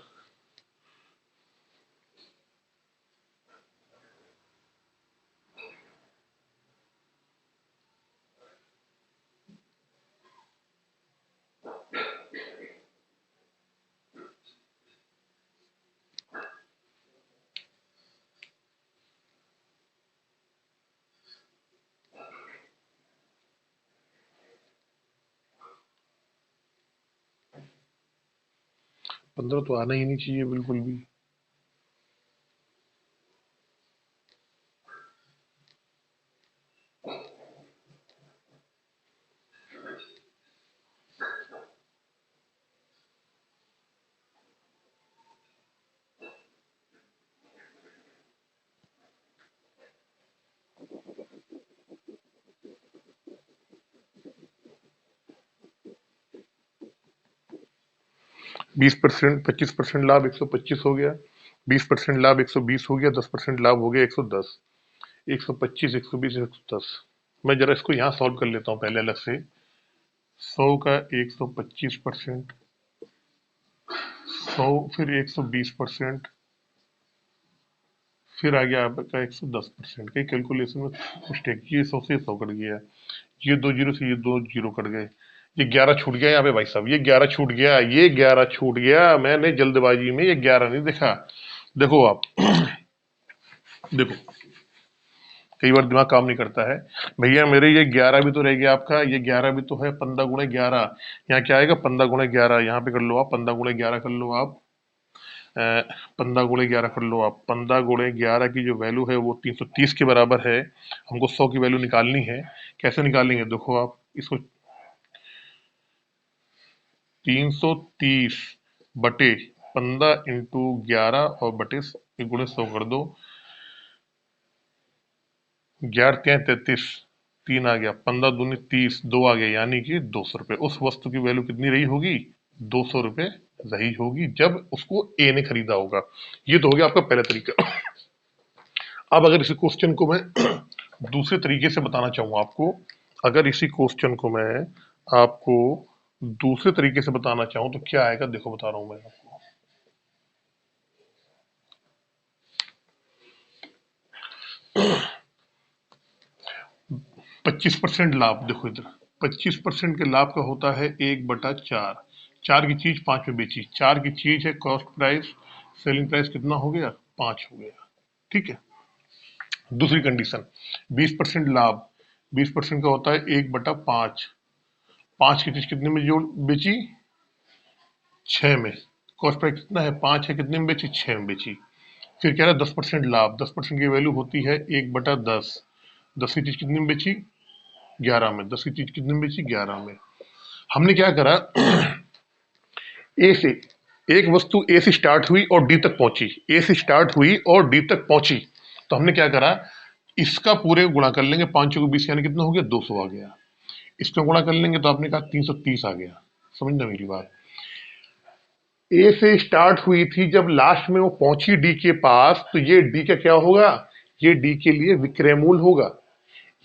पंद्रह तो आना ही नहीं चाहिए बिल्कुल भी। बीस परसेंट 25% लाभ 125 हो गया, 20% लाभ 120 हो गया, 10% लाभ हो गया 110। 125, 120, 110। मैं जरा इसको यहाँ सॉल्व कर लेता हूँ पहले अलग से। 100 का 125%, 100 फिर 120%, फिर आ गया आपका 110%। कई कैलकुलेशन में मिस्टेक, ये 100 से 100 कट गया, ये 2 जीरो से ये 2 जीरो कट गए, ये 11 छूट गया यहाँ पे भाई साहब। ये 11 छूट गया, ये 11 छूट गया। मैंने जल्दबाजी में ये 11 नहीं देखा। देखो आप देखो, कई बार दिमाग काम नहीं करता है। भैया मेरे ये 11 भी तो रह गया आपका, ये 11 भी तो है। 15 गुणे 11, यहाँ क्या आएगा? 15 गुणे 11, यहाँ पे कर लो आप। 15 गुणे 11 कर लो आप। 15 गुणे 11 कर लो आप। 15 गुणे 11 की जो वैल्यू है वो 330 के बराबर है। हमको 100 की वैल्यू निकालनी है। कैसे निकालेंगे? देखो आप इसको 330 बटे 15 इंटू 11 और बटे गुणे 100 कर दो। 11 3 33, 3 आ गया, 15 दूनी 30, 2 आ गया, यानी कि 200 रुपए। उस वस्तु की वैल्यू कितनी रही होगी? 200 रुपए रही होगी जब उसको ए ने खरीदा होगा। ये तो हो गया आपका पहला तरीका। अब अगर इसी क्वेश्चन को मैं दूसरे तरीके से बताना चाहूँ आपको, अगर इसी क्वेश्चन को मैं आपको दूसरे तरीके से बताना चाहूँ तो क्या आएगा? देखो बता रहा हूं मैं आपको। 25% लाभ, देखो इधर 25% के लाभ का होता है 1/4। 4 की चीज 5 में बेची, 4 की चीज है, कॉस्ट प्राइस, सेलिंग प्राइस कितना हो गया? 5 हो गया। ठीक है। दूसरी कंडीशन, 20% लाभ, 20% का होता है 1/5। 5 की चीज कितने में जोड़ बेची? 6 में। कॉस्ट प्राइस कितना है? 5 है, कितने में बेची? 6 में बेची। फिर कह रहा है 10% लाभ, 10% की वैल्यू होती है 1/10। 10 की चीज कितने में बेची? 11 में। 10 की चीज कितने में बेची? 11 में। हमने क्या करा? ए से, एक वस्तु ए से स्टार्ट हुई और डी तक पहुंची, ए से स्टार्ट हुई और डी तक पहुंची, तो हमने क्या करा? इसका पूरे गुणा कर लेंगे। 5 चौके 20, यानी कितना हो गया? 200 आ गया। इसमें गुणा कर लेंगे तो आपने कहा 330 आ गया। समझना मेरी बात। ए से स्टार्ट हुई थी, जब लास्ट में वो पहुंची डी के पास, तो ये डी का क्या होगा? ये डी के लिए विक्रय मूल्य होगा।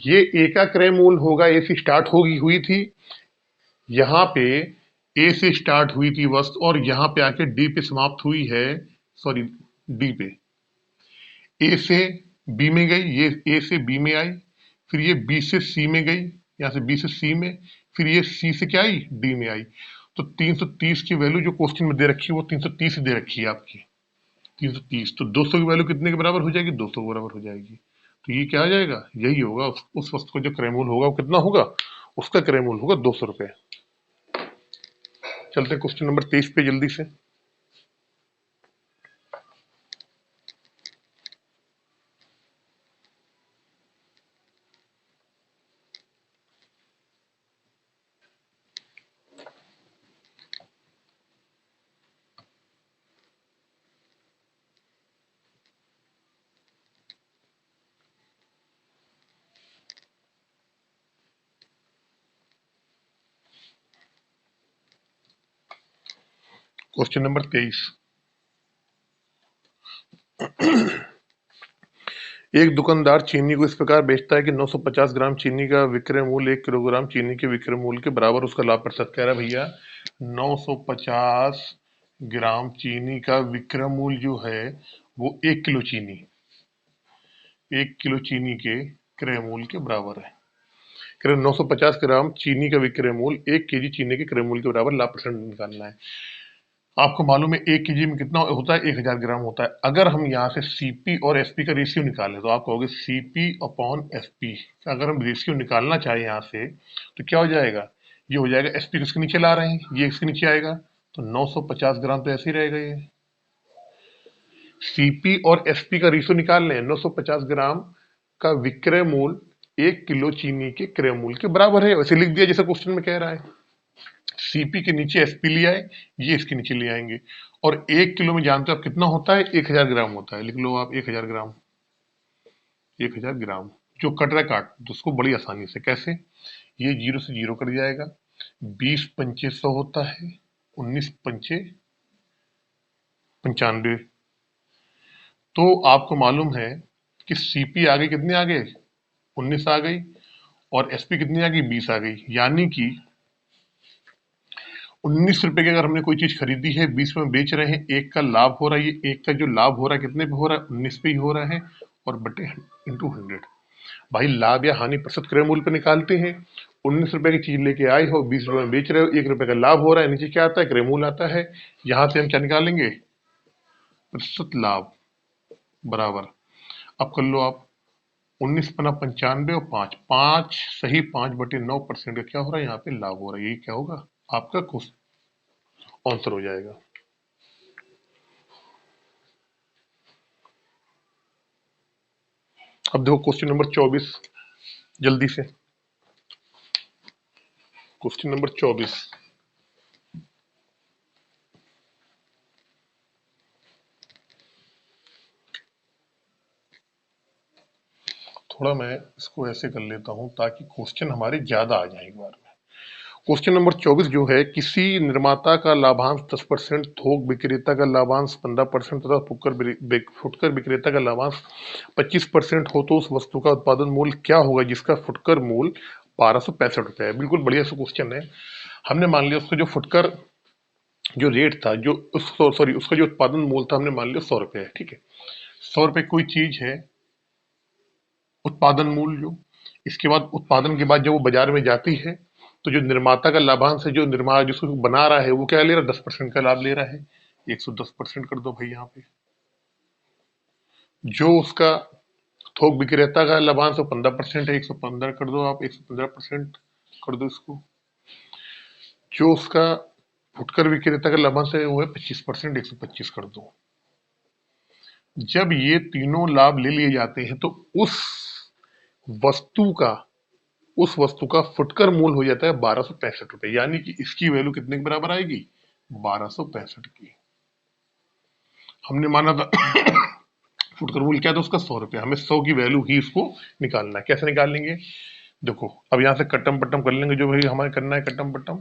ये ए का क्रय मूल्य होगा। ए से स्टार्ट होगी हुई थी, यहाँ पे ए से स्टार्ट हुई थी वस्तु और यहाँ पे आके डी पे समाप्त हुई है। सॉरी, डी पे। ए से बी में गई, ये ए से बी में आई, फिर ये बी से सी में गई, यहाँ से बी से सी में, फिर ये सी से क्या आई? डी में आई। तो 330 की वैल्यू जो क्वेश्चन में दे रखी है वो 330 दे रखी है आपकी, 330। तो 200 की वैल्यू कितने के बराबर हो जाएगी? 200 के बराबर हो जाएगी। तो ये क्या आ जाएगा? यही होगा, उस वस्तु का जो क्रय मूल्य होगा वो कितना होगा? उसका क्रय मूल्य होगा 200 रुपए। चलते हैं क्वेश्चन नंबर 23 पे जल्दी से। Question number 23। एक दुकानदार चीनी को इस प्रकार बेचता है कि 950 ग्राम चीनी का विक्रय मूल्य 1 किलोग्राम चीनी के विक्रय मूल्य के बराबर उसका लाभ प्रतिशत। कह रहा है भैया 950 ग्राम चीनी का विक्रय मूल्य जो है वो 1 किलो चीनी, 1 किलो चीनी के क्रय मूल्य के बराबर है। कह रहे 950 ग्राम चीनी का विक्रय मूल्य 1 केजी चीनी के क्रय मूल्य के बराबर लाभ प्रतिशत निकालना है। आपको मालूम है 1 केजी में कितना होता है? 1000 ग्राम होता है। अगर हम यहाँ से सीपी और एसपी का रेशियो निकालें तो आप कहोगे सीपी अपॉन एसपी। अगर हम रेशियो निकालना चाहें यहाँ से तो क्या हो जाएगा? ये हो जाएगा, एसपी किसके नीचे ला रहे हैं, ये इसके नीचे आएगा, तो 950 ग्राम तो ऐसे ही रहेगा। ये सीपी और एसपी का रेशियो निकाल लें, 950 ग्राम का विक्रय मूल्य 1 किलो चीनी के क्रय मूल्य के बराबर है। वैसे लिख दिया जैसा क्वेश्चन में कह रहा है। सीपी के नीचे एसपी ले आए, ये इसके नीचे ले आएंगे। और 1 किलो में जानते हो आप कितना होता है? 1000 ग्राम होता है। लिख लो आप 1000 ग्राम, 1000 ग्राम। जो कट रहा है काट तो उसको बड़ी आसानी से कैसे, ये जीरो से जीरो कट जाएगा। 20 पंचे 100 होता है, 19 पंचे 95। तो आपको मालूम है कि सीपी आ गई, कितने आ गए? 19 आ गई। और एसपी कितनी आ गई? 20 आ गई। यानी कि 19 रुपए की अगर हमने कोई चीज खरीदी है, 20 में बेच रहे हैं, एक का लाभ हो रहा है। ये एक का जो लाभ हो रहा है कितने पे हो रहा है? 19 पे ही हो रहा है। और बटे इंटू 100। भाई लाभ या हानि प्रतिशत क्रय मूल्य पे निकालते हैं। 19 रुपए की चीज लेके आए हो, 20 रुपए में बेच रहे हो, 1 रुपए का लाभ हो रहा है, नीचे क्या आता है? क्रय मूल्य आता है। यहां से हम क्या निकालेंगे? प्रतिशत लाभ बराबर। अब कर लो आप, 19 पना 95 और 5, 5 सही 5/9% का क्या हो रहा है? यहाँ पे लाभ हो रहा है। यही क्या होगा? आपका आंसर हो जाएगा। अब देखो क्वेश्चन नंबर 24 जल्दी से। Question number 24। थोड़ा मैं इसको ऐसे कर लेता हूं ताकि क्वेश्चन हमारे ज्यादा आ जाए एक बार में। क्वेश्चन नंबर 24 जो है, किसी निर्माता का लाभांश 10%, थोक विक्रेता का लाभांश 15% तथा फुटकर विक्रेता का लाभांश 25% हो तो उस वस्तु का उत्पादन मूल्य क्या होगा जिसका फुटकर मूल्य 1265 रुपए है? बिल्कुल बढ़िया सा क्वेश्चन है। हमने मान लिया उसका जो फुटकर जो रेट था, जो सॉरी उसका जो उत्पादन मूल्य था, हमने मान लिया 100 रुपए है। ठीक है, 100 रुपए कोई चीज है, उत्पादन मूल्य जो, इसके बाद उत्पादन के बाद जब वो बाजार में जाती है तो जो निर्माता का लाभांश है, जो निर्माता जिसको बना रहा है वो क्या ले रहा है? 10% का लाभ ले रहा है। 110% कर दो भाई यहाँ पे। जो उसका थोक विक्रेता का लाभांश 15% है, 115 कर दो आप, 115% कर दो इसको। जो उसका फुटकर विक्रेता का लाभांश है वो है 25%, 125 कर दो। जब ये तीनों लाभ ले लिए जाते हैं तो वस्तु का उस वस्तु का फुटकर मूल्य हो जाता है 1265 रुपए। यानी कि इसकी वैल्यू कितने के बराबर आएगी? 1265 की। हमने माना था फुटकर मूल्य क्या था उसका? 100 रुपए। हमें 100 की वैल्यू ही इसको निकालना है। कैसे निकाल लेंगे? देखो अब यहां से कट्टम पट्टम कर लेंगे, जो भाई हमें करना है कट्टम पट्टम।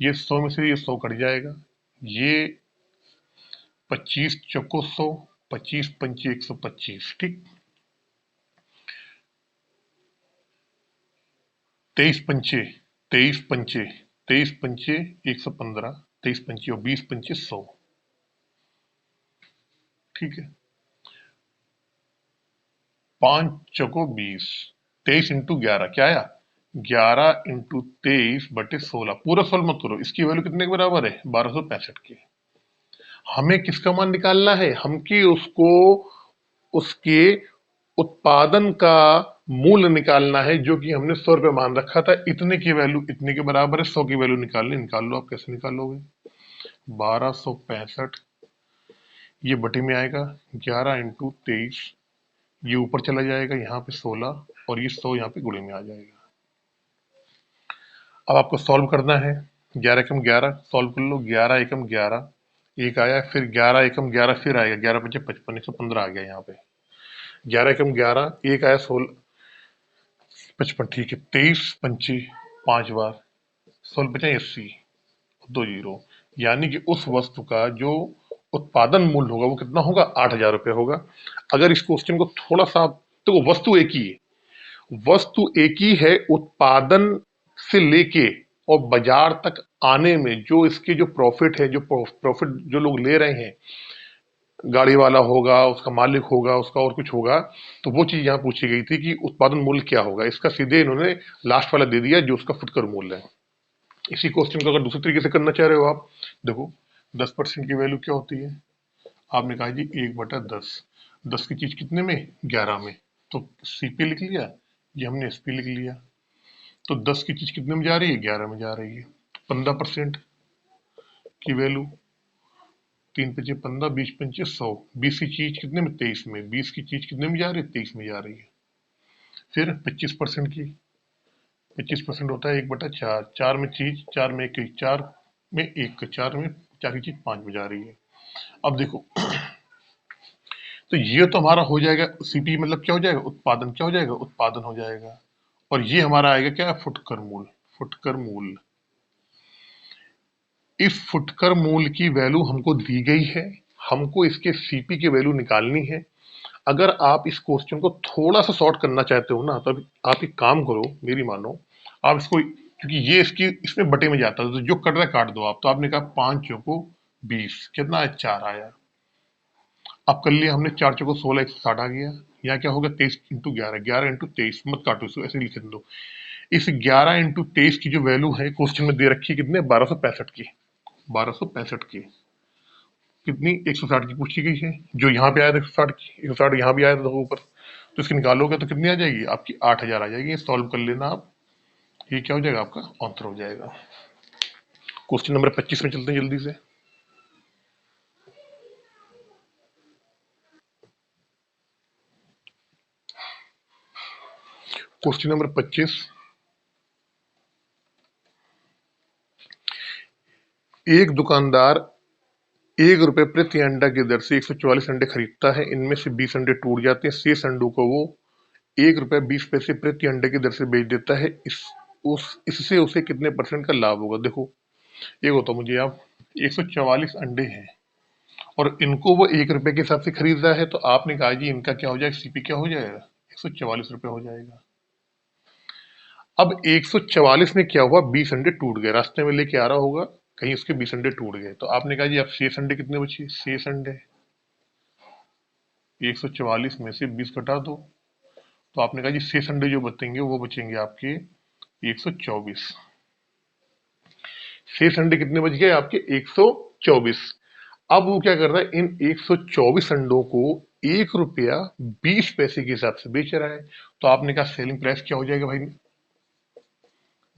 ये 100 में से ये 100 कट जाएगा। ये 25 चौको 100, 25 पंचे 125। ठीक, 23 पंचे 23 पंचे 23 पंचे 115, 23 पंचे और 20 पंचे 100। ठीक है, 5 चौको 20, 23 इंटू 11 क्या आया? 11 इंटू 23/16, पूरा सॉल्व मत करो, इसकी वैल्यू कितने के बराबर है? 1265 की। हमें किसका मान निकालना है? हमकी उसको उसके उत्पादन का मूल्य निकालना है, जो कि हमने 100 रुपये मान रखा था। इतने की वैल्यू इतने के बराबर है, 100 की वैल्यू निकालनी, निकाल लो। आप कैसे निकालोगे? 1265 ये बटे में आएगा 11 इंटू 23, ये ऊपर चला जाएगा, यहाँ पे 16, और ये 100 यहाँ पे गुणे में आ जाएगा। अब आपको सॉल्व करना है। 11 एकम 11 सॉल्व कर लो। 11 एकम 11 एक आया, फिर 11 एकम 11 फिर आएगा, 11 पचे 55, 115 आ गया यहाँ पे। 11 एकम 11 एक आया, 16 55, ठीक है। 23 पंची 5 बार, 16 पचास 80, 2 जीरो, यानी कि उस वस्तु का जो उत्पादन मूल्य होगा वो कितना होगा? 8,000 रुपये होगा। अगर इस क्वेश्चन को थोड़ा सा, तो वस्तु एक ही है, वस्तु एक ही है, उत्पादन से लेके और बाजार तक आने में जो इसके जो प्रॉफिट है, जो प्रॉफिट जो लोग ले रहे हैं, गाड़ी वाला होगा, उसका मालिक होगा, उसका और कुछ होगा, तो वो चीज यहाँ पूछी गई थी कि उत्पादन मूल्य क्या होगा। इसका सीधे इन्होंने लास्ट वाला दे दिया, जो उसका फुटकर मूल्य है। इसी क्वेश्चन को अगर दूसरे तरीके से करना चाह रहे हो आप, देखो 10% की वैल्यू क्या होती है? आपने कहा जी 1/10, 10 की चीज कितने में? 11 में, तो सीपी लिख लिया, ये हमने एसपी लिख लिया। तो 10 की चीज कितने में जा रही है? 11 में जा रही है। 15% की वैल्यू, 3 पचे 15, 20 पंचे 100, 20 की चीज कितने में? 23 में, 20 की चीज कितने में जा रही है? 23 में जा रही है। फिर 25% की, 25% होता है 1/4, 4 में चीज, 4 में एक, 4 में एक, 4 में 4 की चीज 5 में जा रही है। अब देखो, तो ये तो हमारा हो जाएगा सीपी, मतलब क्या हो जाएगा? उत्पादन। क्या हो जाएगा? उत्पादन हो जाएगा। और ये हमारा आएगा क्या? फुटकर मूल्य। फुटकर मूल्य, इस फुटकर मूल्य की वैल्यू हमको दी गई है, हमको इसके सीपी की वैल्यू निकालनी है। अगर आप इस क्वेश्चन को थोड़ा सा शॉर्ट करना चाहते हो ना, तो आप एक काम करो, मेरी मानो, आप इसको, क्योंकि ये इसकी इसमें बटे में जाता है, तो जो कट रहा है काट दो आप। तो आपने कहा 5 चौको 20, कितना है? 4 आया। अब कर लिया हमने, 4 चौको 16, 160 आ गया। यहाँ क्या होगा? 23 इंटू 11, 11 इंटू 23, मत काटो इसको, ऐसे लिख दो। इस 11 इंटू 23 की जो वैल्यू है क्वेश्चन में दे रखी है, कितने? 1265 की। 1265 की कितनी? 160 की पूछी गई है, जो यहाँ पे आया था 160 की, 160 यहाँ भी आया था ऊपर, तो इसकी निकालोगे तो कितनी आ जाएगी? आपकी 8,000 आ जाएगी। सॉल्व कर लेना आप, ये क्या हो जाएगा? आपका आंसर हो जाएगा। क्वेश्चन नंबर 25 में चलते हैं जल्दी से। क्वेश्चन नंबर 25, एक दुकानदार 1 रुपए प्रति अंडा की दर से 144 अंडे खरीदता है। इनमें से 20 अंडे टूट जाते हैं, शेष अंडों को वो 1 रुपए 20 पैसे प्रति अंडे की दर से बेच देता है। इससे उसे कितने परसेंट का लाभ होगा? देखो, ये बताओ मुझे आप, 144 अंडे हैं और इनको वो 1 रुपए के हिसाब से खरीद रहा है, तो आपने कहा जी इनका क्या हो जाएगा? सीपी क्या हो जाएगा? 144 रुपए हो जाएगा। अब 144 में क्या हुआ? 20 अंडे टूट गए, रास्ते में लेके आ रहा होगा, कहीं उसके 20 अंडे टूट गए, तो आपने कहा जी अब शेष अंडे कितने बचे? शेष अंडे 144 में से 20 घटा दो, तो आपने कहा जी शेष अंडे जो बचेंगे वो बचेंगे आपके 124। शेष अंडे कितने बच गए आपके? 124। अब वो क्या कर रहा है? इन 124 अंडों को 1 रुपया 20 पैसे के हिसाब से बेच रहा है। तो आपने कहा सेलिंग प्राइस क्या हो जाएगा भाई?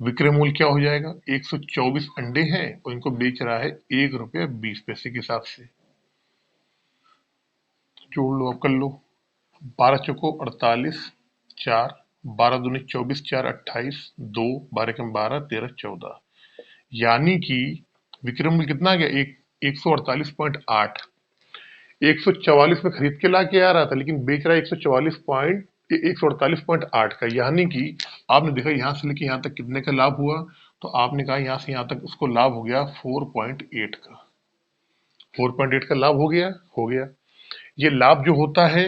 विक्रय मूल्य क्या हो जाएगा? 124 अंडे हैं और इनको बेच रहा है 1 रुपया 20 पैसे के हिसाब से। जोड़ लो, अब कर लो। 12 चौको 48, 4, 12 दूनी 24, 4 28, 2, 12 कम 12, 13 14, यानी कि विक्रय मूल्य कितना आ गया? 148.8। 144 में खरीद के ला के आ रहा था, लेकिन बेच रहा है 148.8 का, यानी कि आपने देखा यहां से लेके यहां तक कितने का लाभ हुआ, तो आपने कहा यहां से यहां तक उसको लाभ हो गया 4.8 का। 4.8 का लाभ हो गया। हो गया। ये लाभ जो होता है,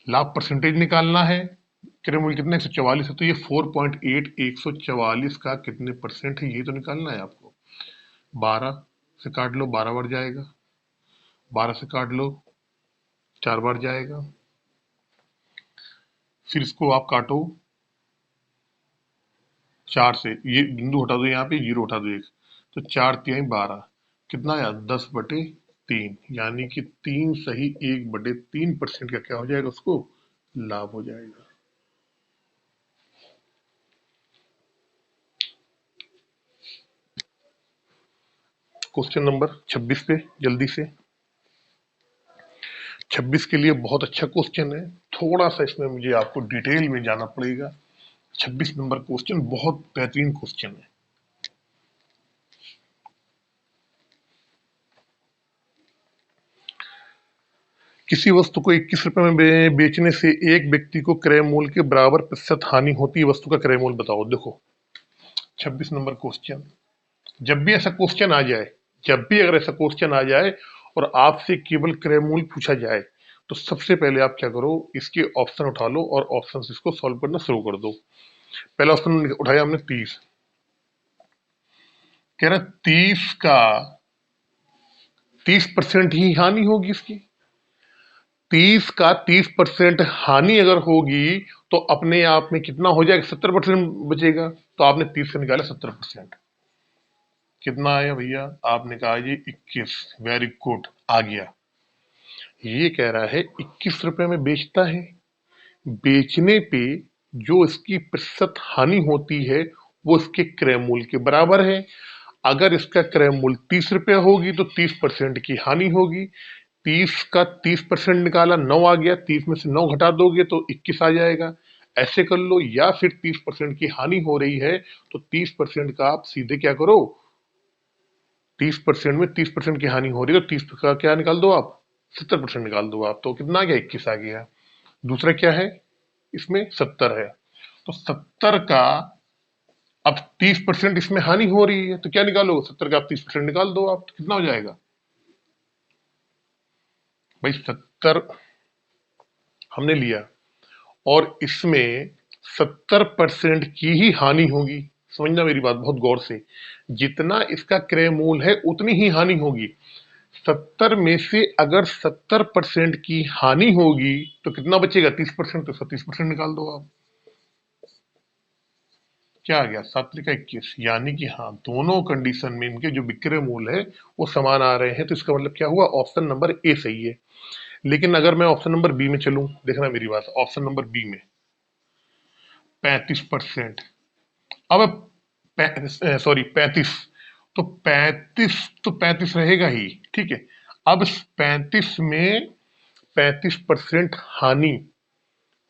लाभ परसेंटेज निकालना है। क्रय मूल्य कितना? 144 है, तो ये 4.8 144 का कितने परसेंट है, ये तो निकालना है आपको। 12 से काट लो, 12 बार जाएगा। 12 से काट लो, 4 बार जाएगा। फिर इसको आप काटो, 4 से ये बिंदु हटा दो, यहाँ पे 0 हटा दो एक, तो 4×3 = 12, कितना आया 10/3, यानी कि 3 सही 1/3% का क्या हो जाएगा, उसको लाभ हो जाएगा। क्वेश्चन नंबर 26 पे जल्दी से। 26 के लिए बहुत अच्छा क्वेश्चन है, थोड़ा सा इसमें मुझे आपको डिटेल में जाना पड़ेगा। 26 नंबर क्वेश्चन बहुत बेहतरीन क्वेश्चन है। किसी वस्तु को 21 रुपए में बेचने से एक व्यक्ति को क्रय मूल्य के बराबर प्रतिशत हानि होती है, वस्तु का क्रय मूल्य बताओ। देखो 26 नंबर क्वेश्चन, जब भी ऐसा क्वेश्चन आ जाए, जब भी अगर ऐसा क्वेश्चन आ जाए और आपसे केवल क्रय मूल्य पूछा जाए, तो सबसे पहले आप क्या करो, इसके ऑप्शन उठा लो और ऑप्शन से इसको सॉल्व करना शुरू कर दो। पहला ऑप्शन उठाया हमने 30, कह रहा 30 का 30% ही हानि होगी इसकी। 30 का 30% हानि अगर होगी तो अपने आप में कितना हो जाएगा, 70% बचेगा। तो आपने 30 से निकाला 70%, कितना आया भैया, आपने कहा ये 21। वेरी गुड, आ गया। ये कह रहा है 21 रुपए में बेचता है, बेचने पे जो इसकी प्रतिशत हानि होती है वो इसके क्रय मूल्य के बराबर है। अगर इसका क्रय मूल्य 30 रुपया होगी तो 30% की हानि होगी। 30 का 30% निकाला, 9 आ गया, 30 में से 9 घटा दोगे तो 21 आ जाएगा। ऐसे कर लो, या फिर 30% की हानि हो रही है तो 30% का आप सीधे क्या करो, 30% में 30% की हानि हो रही है तो 30 का क्या निकाल दो आप, 70% निकाल दो आप, तो कितना आ गया, 21 आ गया। दूसरा क्या है, इसमें 70 है, तो 70 का अब 30% इसमें हानि हो रही है तो क्या निकालो, 70 का आप 30% निकाल दो आप, तो कितना हो जाएगा भाई, 70 हमने लिया और इसमें 70% की ही हानि होगी। समझना मेरी बात बहुत गौर से, जितना इसका क्रय मूल्य है उतनी ही हानि होगी। 70 में से अगर 70% की हानि होगी तो कितना बचेगा, 30%, तो 30% निकाल दो आप। क्या आ गया, 7×21, यानी कि हाँ, दोनों कंडीशन में इनके जो विक्रय मूल्य है वो समान आ रहे हैं, तो इसका मतलब क्या हुआ, ऑप्शन नंबर ए सही है। लेकिन अगर मैं ऑप्शन नंबर बी में चलूं, देखना मेरी बात, ऑप्शन नंबर बी में 35%, अब सॉरी 35, तो 35 रहेगा ही, ठीक है। अब इस 35 में 35% हानि,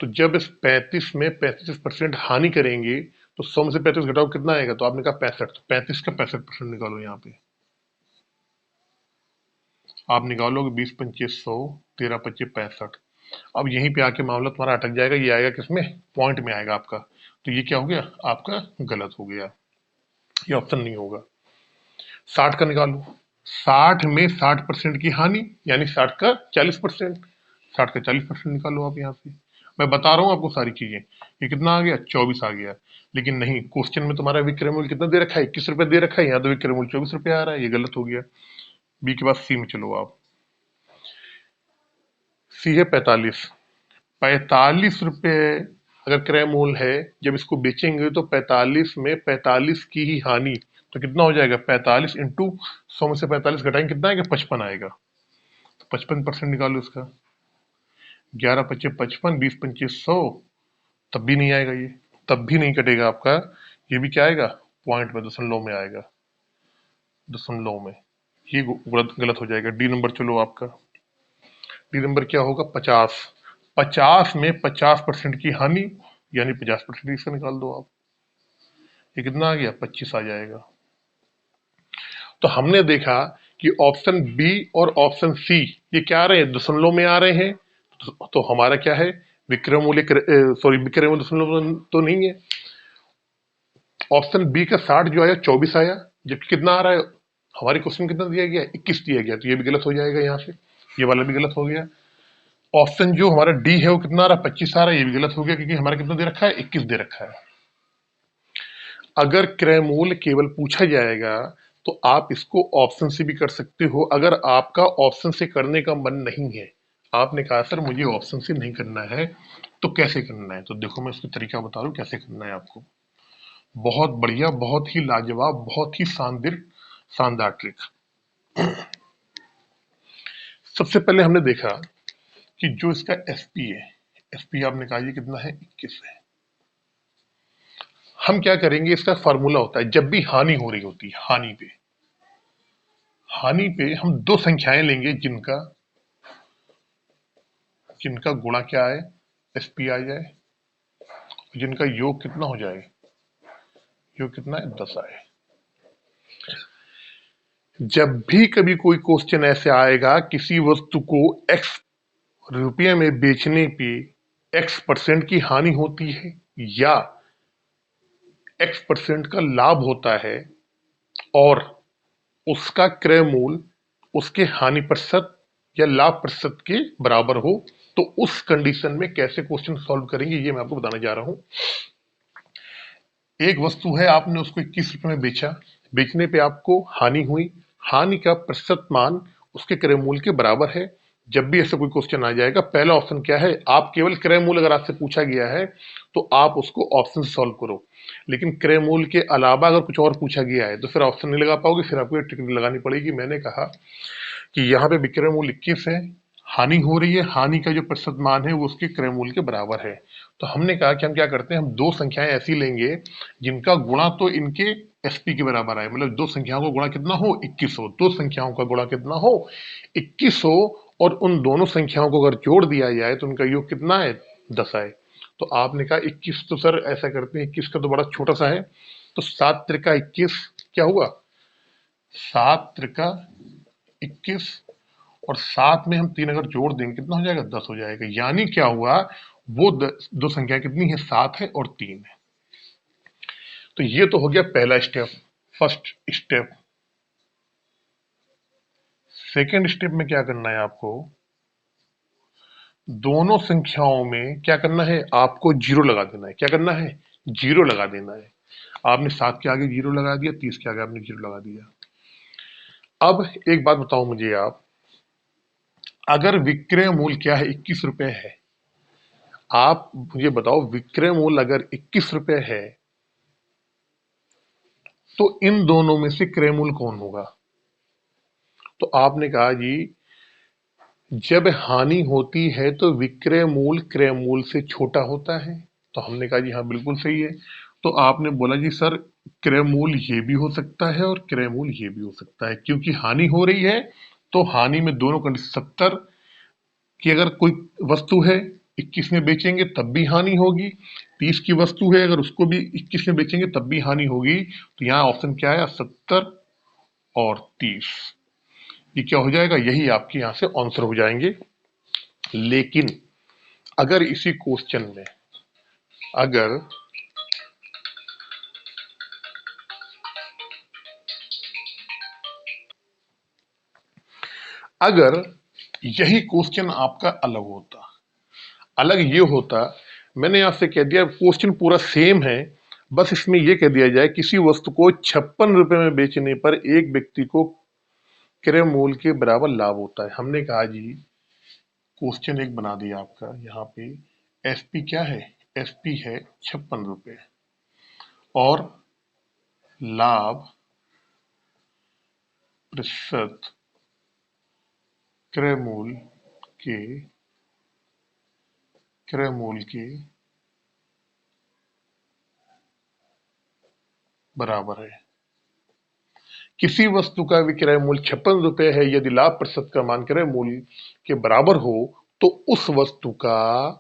तो जब इस 35 में 35% हानि करेंगे तो 100 में से 35 घटाओ, कितना आएगा, तो आपने कहा 65, तो 35 का 65% निकालो। यहाँ पे आप निकालोगे 20×5 = 100, 13×5 = 65। अब यहीं पे आके मामला तुम्हारा अटक जाएगा, ये आएगा किसमें, पॉइंट में आएगा आपका, तो ये क्या हो गया, आपका गलत हो गया, ये ऑप्शन नहीं होगा। 60 का निकालो, 60 में 60% की हानि, यानी 60 का 40%, 60 का 40% निकालो आप यहाँ से। मैं बता रहा हूँ आपको सारी चीजें। ये कितना आ गया, 24 आ गया। लेकिन नहीं, क्वेश्चन में तुम्हारा विक्रय मूल्य कितना दे रखा है, 21 रुपए दे रखा है, यहाँ तो विक्रय मूल्य 24 रुपए आ रहा है, ये गलत हो गया। बी के बाद सी में चलो आप। सी है 45, 45 रुपए अगर क्रय मूल्य है, जब इसको बेचेंगे तो 45 में 45 की ही हानि, तो कितना हो जाएगा, 45 इंटू 100 में से 45 घटाएंगे, कितना आएगा, 55 आएगा। तो 55% निकालो इसका, 11×5 = 55, 20×5 = 100, तब भी नहीं आएगा ये, तब भी नहीं कटेगा आपका। ये भी क्या आएगा, पॉइंट में, दशमलव में आएगा, दशमलव में। ये गलत गलत हो जाएगा। डी नंबर चलो आपका, डी नंबर क्या होगा, 50, 50 में 50% की हानि, यानी 50% इसका निकाल दो आप, ये कितना आ गया, 25 आ जाएगा। तो हमने देखा कि ऑप्शन बी और ऑप्शन सी ये क्या आ रहे हैं, दशमलव में आ रहे हैं, तो हमारा क्या है, विक्रय मूल्य, सॉरी विक्रय मूल्य दशमलव तो नहीं है। ऑप्शन बी का 60 जो आया 24 आया, जबकि कितना आ रहा है, हमारे क्वेश्चन में कितना दिया गया, 21 दिया गया, तो ये भी गलत हो जाएगा यहाँ से, ये वाला भी गलत हो गया। ऑप्शन जो हमारा डी है वो कितना आ रहा है, 25 आ रहा है, ये भी गलत हो गया, क्योंकि हमारा कितना दे रखा है, 21 दे रखा है। अगर क्रय मूल्य केवल पूछा जाएगा तो आप इसको ऑप्शन से भी कर सकते हो, अगर आपका ऑप्शन से करने का मन नहीं है, आपने कहा सर मुझे ऑप्शन से नहीं करना है, तो कैसे करना है, तो देखो मैं इसका तरीका बता रहा हूँ कैसे करना है आपको। बहुत बढ़िया, बहुत ही लाजवाब, बहुत ही शानदार ट्रिक। सबसे पहले हमने देखा कि जो इसका एसपी है, एसपी आपने कहा ये कितना है, 21 है। हम क्या करेंगे, इसका फॉर्मूला होता है जब भी हानि हो रही होती है, हानि पे हम दो संख्याएं लेंगे जिनका जिनका गुणा क्या है, एसपी आ जाए, जिनका योग कितना हो जाए, योग कितना है, 10 आए। जब भी कभी कोई क्वेश्चन ऐसे आएगा, किसी वस्तु को एक्स रुपये में बेचने पे एक्स परसेंट की हानि होती है या एक्स परसेंट का लाभ होता है और उसका क्रय मूल्य उसके हानि प्रतिशत या लाभ प्रतिशत के बराबर हो, तो उस कंडीशन में कैसे क्वेश्चन सॉल्व करेंगे ये मैं आपको बताने जा रहा हूं। एक वस्तु है, आपने उसको 21 रुपए में बेचा, बेचने पे आपको हानि हुई, हानि का प्रतिशत मान उसके क्रय मूल्य के बराबर है। जब भी ऐसा कोई क्वेश्चन आ जाएगा, पहला ऑप्शन क्या है, आप केवल क्रय मूल्य अगर आपसे पूछा गया है तो आप उसको ऑप्शन से सॉल्व करो, लेकिन क्रय मूल्य के अलावा अगर कुछ और पूछा गया है तो फिर ऑप्शन नहीं लगा पाओगे, फिर आपको ये ट्रिक लगानी पड़ेगी। मैंने कहा कि यहाँ पे विक्रय मूल्य 21 है, हानि हो रही है, हानि का जो प्रतिशत मान है वो उसके क्रय मूल्य के बराबर है। तो हमने कहा कि हम क्या करते हैं, हम दो संख्याएं ऐसी लेंगे जिनका गुणा तो इनके एसपी के बराबर आए, मतलब दो संख्याओं का गुणा कितना हो, 21 हो, दो संख्याओं का गुणा कितना हो, 21 हो, और उन दोनों संख्याओं को अगर जोड़ दिया जाए तो उनका योग कितना है, 10 आए। तो आपने कहा 21, तो सर ऐसा करते हैं 21 का तो बड़ा छोटा सा है, तो 7 त्रिका 21 क्या हुआ, 7 त्रिका 21, और साथ में हम 3 अगर जोड़ देंगे कितना हो जाएगा, 10 हो जाएगा। यानी क्या हुआ, वो दो संख्या कितनी है, 7 है और 3 है। तो ये तो हो गया पहला step, first step. Second step में क्या करना है आपको, दोनों संख्याओं में क्या करना है, आपको जीरो लगा देना है। क्या करना है, जीरो लगा देना है। आपने 7 के आगे जीरो लगा दिया, 30 के आगे आपने जीरो लगा दिया। अब एक बात बताओ मुझे आप, अगर विक्रय मूल्य क्या है, 21 रुपए है, आप मुझे बताओ विक्रय मूल्य अगर 21 रुपए है तो इन दोनों में से क्रय मूल्य कौन होगा। तो आपने कहा जी जब हानि होती है तो विक्रय मूल्य क्रय मूल्य से छोटा होता है। तो हमने कहा जी हाँ बिल्कुल सही है। तो आपने बोला जी सर क्रय मूल्य ये भी हो सकता है और क्रय मूल्य ये भी हो सकता है, क्योंकि हानि हो रही है तो हानि में दोनों कंडीशन, 70 की अगर कोई वस्तु है 21 में बेचेंगे तब भी हानि होगी, 30 की वस्तु है अगर उसको भी 21 में बेचेंगे तब भी हानि होगी। तो यहाँ ऑप्शन क्या है, 70 और 30, ये क्या हो जाएगा, यही आपके यहाँ से आंसर हो जाएंगे। लेकिन अगर इसी क्वेश्चन में अगर अगर यही क्वेश्चन आपका अलग होता, अलग ये होता, मैंने आपसे कह दिया क्वेश्चन पूरा सेम है, बस इसमें यह कह दिया जाए किसी वस्तु को 56 रुपए में बेचने पर एक व्यक्ति को क्रय मूल्य के बराबर लाभ होता है। हमने कहा जी क्वेश्चन एक बना दिया आपका, यहाँ पे एसपी क्या है, एसपी है 56 रुपए और लाभ प्रतिशत क्रय मूल्य के क्रय मूल्य के बराबर है। किसी वस्तु का विक्रय मूल्य 56 रुपए है, यदि लाभ प्रतिशत का मान क्रय मूल्य के बराबर हो तो उस वस्तु का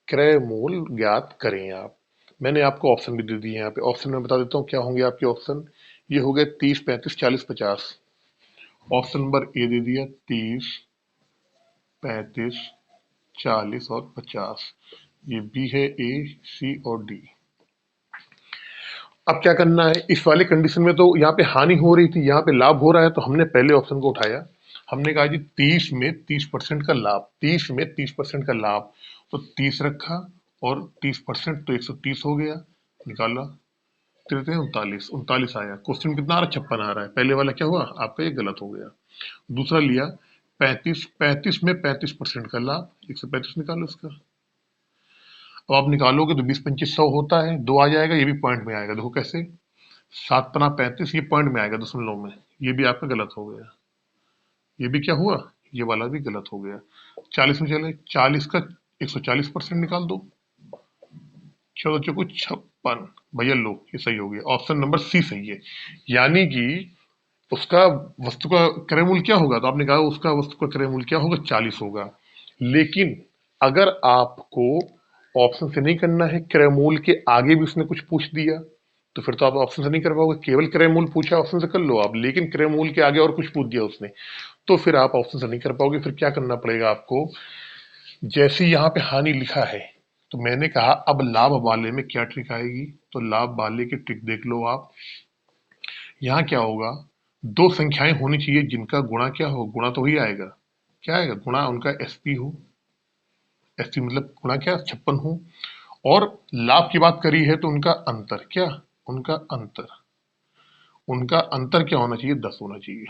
क्रय मूल्य ज्ञात करें आप। मैंने आपको ऑप्शन भी दे दिए यहाँ पे, ऑप्शन में बता देता हूँ क्या होंगे आपके ऑप्शन। ये हो गए 30, 35, 40, 50। ऑप्शन नंबर ए दे दिया 30, 35, 40 और 50। ये बी है, ए, सी और डी। अब क्या करना है, इस वाले कंडीशन में तो यहाँ पे हानि हो रही थी, यहाँ पे लाभ हो रहा है, तो हमने पहले ऑप्शन को उठाया। हमने कहा जी 30 में 30% का लाभ, 30 में 30% का लाभ, तो 30 रखा और 30% तो 130 हो गया, निकाला, तिरते 39, 39 आया। क्वेश्चन कितना आ रहा है, 56 आ रहा है। पहले वाला क्या हुआ आपका, ये गलत हो गया। दूसरा लिया 35, 35 में 35% का लाभ, 135 निकालो इसका। अब आप निकालोगे तो 20 25 100 होता है, 2 आ जाएगा, ये भी पॉइंट में आएगा। देखो कैसे, 7×5 35, ये पॉइंट में आएगा दशमलव में, ये भी आपका गलत हो गया। ये भी क्या हुआ, ये वाला भी गलत हो गया। 40 में चले, 40 का 140% निकाल दो, 14×56, भैया लो, ये सही हो गया, ऑप्शन नंबर सी सही है। यानी कि उसका वस्तु का क्रय मूल्य क्या होगा, तो आपने कहा उसका वस्तु का क्रय मूल्य क्या होगा, 40 होगा। लेकिन अगर आपको ऑप्शन से नहीं करना है, क्रय मूल्य के आगे भी उसने कुछ पूछ दिया, तो फिर तो आप ऑप्शन से नहीं कर पाओगे। केवल क्रय मूल्य पूछा, ऑप्शन से कर लो आप, लेकिन क्रय मूल्य के आगे और कुछ पूछ दिया उसने, तो फिर आप ऑप्शन से नहीं कर पाओगे। फिर क्या करना पड़ेगा आपको, जैसे यहाँ पे हानि लिखा है, तो मैंने कहा अब लाभ वाले में क्या ट्रिक आएगी, तो लाभ वाले की ट्रिक देख लो आप। यहाँ क्या होगा, दो संख्याएं होनी चाहिए जिनका गुणा क्या हो, गुणा तो ही आएगा, क्या आएगा, गुणा उनका एसपी हो, एसपी मतलब गुणा क्या, 56 हो। और लाभ की बात करी है तो उनका अंतर क्या, उनका अंतर, उनका अंतर क्या होना चाहिए, 10 होना चाहिए।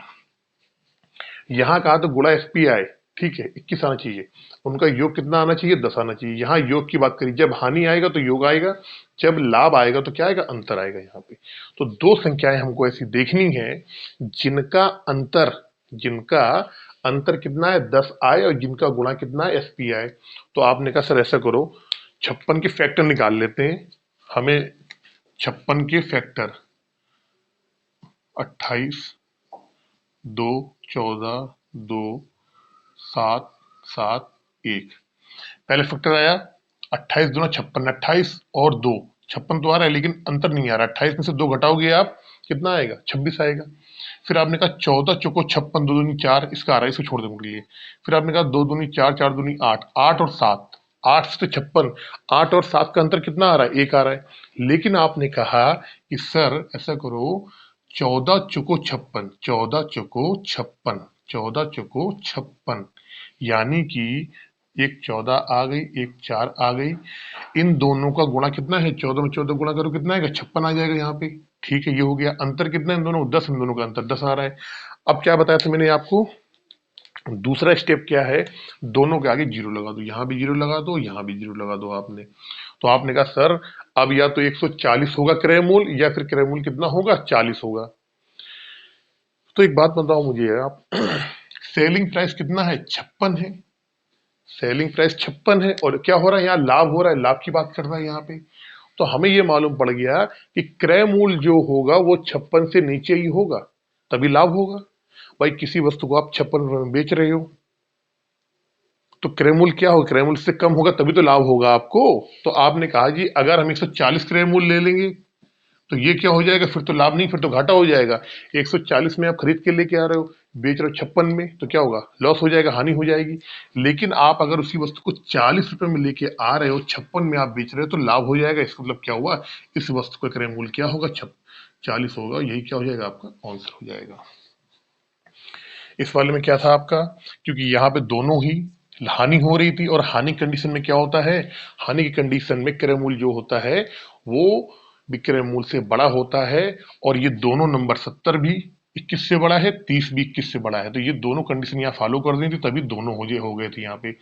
यहाँ कहा तो गुणा एसपी आए, ठीक है, 21 आना चाहिए, उनका योग कितना आना चाहिए, 10 आना चाहिए। यहाँ योग की बात करी, जब हानि आएगा तो योग आएगा, जब लाभ आएगा तो क्या आएगा, अंतर आएगा यहाँ पे। तो दो संख्याएं हमको ऐसी देखनी है जिनका अंतर, जिनका अंतर कितना है, 10 आए, और जिनका गुणा कितना है, एसपी आए। तो आपने कहा सर ऐसा करो, 56 के फैक्टर निकाल लेते हैं। हमें 56 के फैक्टर 28, 2, 14, 2, 7, 7, 1, पहले फैक्टर आया 28×2 = 56, 28 और 2, 56 तो आ रहा है लेकिन अंतर नहीं आ रहा, 28 में से 2 घटाओगे आप, कितना आएगा, 26 आएगा। फिर आपने कहा 14×56, 2×2=4, इसका आ रहा है, इसको छोड़ देने के लिए। फिर आपने कहा 2×2=4, 4×2=8, 8 और 7, 8 से 56, 8 और 7 का अंतर कितना आ रहा है, 1 आ रहा है। लेकिन आपने कहा कि सर ऐसा करो, 14×56, 14×56, 14×56, यानी कि एक 14 आ गई, एक 4 आ गई, इन दोनों का गुणा कितना है, 14 में 14 गुणा करो कितना आएगा, 56 आ जाएगा यहाँ पे। ठीक है, ये हो गया। अंतर कितना है इन दोनों, 10, इन दोनों का अंतर 10 आ रहा है। अब क्या बताया था मैंने आपको, दूसरा स्टेप क्या है, दोनों के आगे जीरो लगा दो, यहाँ भी जीरो लगा दो, यहाँ भी जीरो लगा दो आपने। तो आपने कहा सर अब या तो 140 होगा क्रय मूल्य, या फिर क्रय मूल्य कितना होगा, 40 होगा। तो एक बात बताओ मुझे आप, सेलिंग प्राइस कितना है, 56 है, सेलिंग प्राइस 56 है, और क्या हो रहा है यहाँ, लाभ हो रहा है, लाभ की बात कर रहा है यहाँ पे। तो हमें ये मालूम पड़ गया कि क्रय मूल्य जो होगा वो 56 से नीचे ही होगा, तभी लाभ होगा। भाई किसी वस्तु को आप 56 रुपए में बेच रहे हो, तो क्रय मूल्य क्या होगा, क्रय मूल्य से कम होगा तभी तो लाभ होगा आपको। तो आपने कहा जी अगर हम 140 क्रय मूल्य ले लेंगे तो ये क्या हो जाएगा, फिर तो लाभ नहीं, फिर तो घाटा हो जाएगा। 140 में आप खरीद के लेके आ रहे हो, बेच रहे हो 56 में, तो क्या होगा, लॉस हो जाएगा, हानि हो जाएगी। लेकिन आप अगर उसी वस्तु को 40 रुपए में लेके आ रहे हो, 56 में आप बेच रहे हो, तो लाभ हो जाएगा। इसका मतलब क्या हुआ, इस वस्तु का क्रय मूल्य क्या होगा, 40 होगा, यही क्या हो जाएगा, आपका आंसर हो जाएगा। इस वाले में क्या था आपका, क्योंकि यहाँ पे दोनों ही हानि हो रही थी, और हानि कंडीशन में क्या होता है, हानि की कंडीशन में क्रय मूल्य जो होता है वो विक्रय मूल्य से बड़ा होता है। और ये दोनों नंबर 70 भी 21 से बड़ा है, 30 भी 21 से बड़ा है, तो ये दोनों कंडीशन यहाँ फॉलो कर दी थी, तभी दोनों हो गए थे यहाँ पे।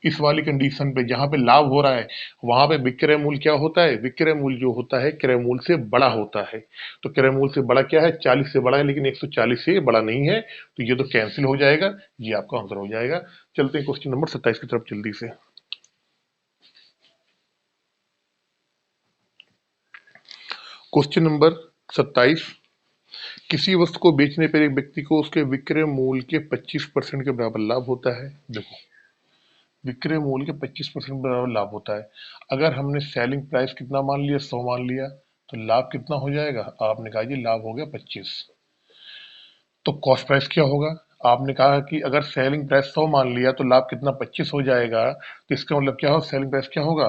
इस वाली कंडीशन पे जहाँ पे लाभ हो रहा है वहां पे विक्रय मूल्य क्या होता है, विक्रय मूल्य जो होता है क्रय मूल्य से बड़ा होता है। तो क्रय मूल्य से बड़ा क्या है, 40 से बड़ा है, लेकिन 140 से बड़ा नहीं है, तो ये तो कैंसिल हो जाएगा, ये आपका आंसर हो जाएगा। चलते हैं क्वेश्चन नंबर 27 की तरफ जल्दी से। क्वेश्चन नंबर 27, किसी वस्तु को बेचने पर एक व्यक्ति को उसके विक्रय मूल्य के 25% के बराबर लाभ होता है। देखो, विक्रय मूल्य के 25% बराबर लाभ होता है। अगर हमने सेलिंग प्राइस कितना मान लिया, 100 मान लिया, तो लाभ कितना हो जाएगा, आपने कहा जी लाभ हो गया 25। तो कॉस्ट प्राइस क्या होगा, आपने कहा कि अगर सेलिंग प्राइस 100 मान लिया तो लाभ कितना 25 हो जाएगा, तो इसका मतलब क्या हो, सेलिंग प्राइस क्या होगा,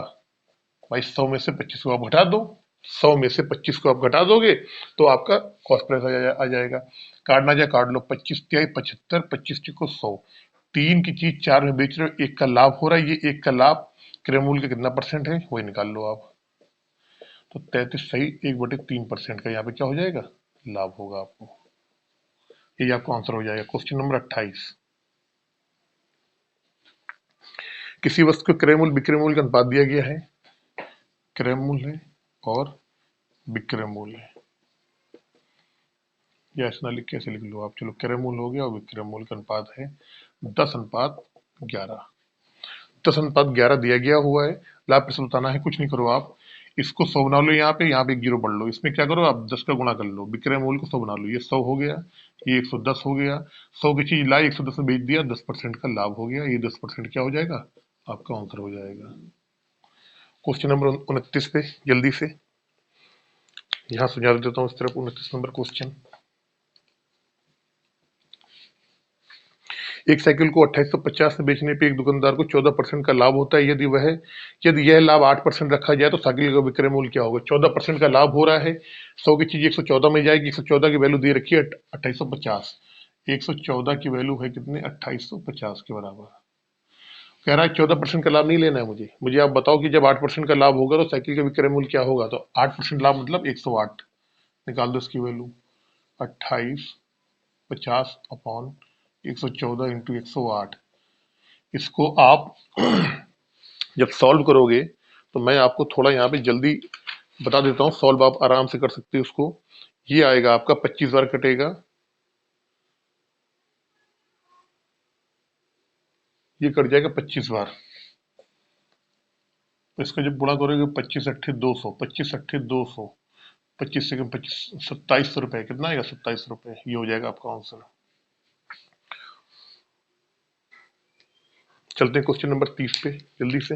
भाई 100 में से 25 को आप घटा दो, 100 में से 25 को आप घटा दोगे तो आपका कॉस्ट प्राइस आ जाएगा। काटना जाए काट लो, 25 तिहाई 75, 25 को 100, तीन की चीज चार में बेच रहे हो, एक का लाभ हो रहा है, ये एक का लाभ क्रय मूल्य का कितना परसेंट है वही निकाल लो आप। तो 33 सही 1/3% का यहाँ पे क्या हो जाएगा, लाभ होगा आपको, ये आपका आंसर हो जाएगा। क्वेश्चन नंबर 28, किसी वस्तु का क्रय मूल्य विक्रय मूल्य का अनुपात दिया गया है। क्रय मूल्य है और विक्रय मूल्य है, या ऐसा लिख कैसे लिख लो आप, चलो क्रय मूल्य हो गया और विक्रय मूल्य का अनुपात है 10:11। 10:11 दिया गया हुआ है। लाभ प्रतिशत बताना है, कुछ नहीं करो आप, इसको 100 बना लो, यहाँ पे एक जीरो बढ़ लो, इसमें क्या करो आप 10 का गुणा कर लो, विक्रय मूल्य को 100 बना लो, ये 100 हो गया, ये 110 हो गया, 100 की चीज लाई 110 में बेच दिया, 10% का लाभ हो गया, ये 10% क्या हो जाएगा, आपका आंसर हो जाएगा। क्वेश्चन नंबर 29 पे जल्दी से यहाँ सुझाव देता हूँ इस तरफ। 29 नंबर क्वेश्चन, एक साइकिल को 2850 में बेचने पे एक दुकानदार को 14% का लाभ होता है। यदि यह लाभ 8% रखा जाए तो साइकिल का विक्रय मूल्य क्या होगा। 14% का लाभ हो रहा है, 100 की चीज 114 में जाएगी, 114 की वैल्यू दे रखी है 2850, 114 की वैल्यू है कितने, 2850 के बराबर। कह रहा है 14% का लाभ नहीं लेना है मुझे आप बताओ कि जब 8% का लाभ होगा तो साइकिल का विक्रय मूल्य क्या होगा। तो 8% लाभ मतलब 108, निकाल दो इसकी वैल्यू, 2850 अपॉन 114 इंटू 108। इसको आप जब सॉल्व करोगे तो मैं आपको थोड़ा यहाँ पे जल्दी बता देता हूँ, सॉल्व आप आराम से कर सकते हो उसको। ये आएगा आपका 25 बार कटेगा, ये कट जाएगा 25 बार, तो इसका जब गुणा करोगे 25 अट्ठे 200, 25 अट्ठे 200, 25 से 25 2700 रुपए, कितना आएगा 2700 रुपए, ये हो जाएगा आपका आंसर। चलते हैं क्वेश्चन नंबर 30 पे जल्दी से।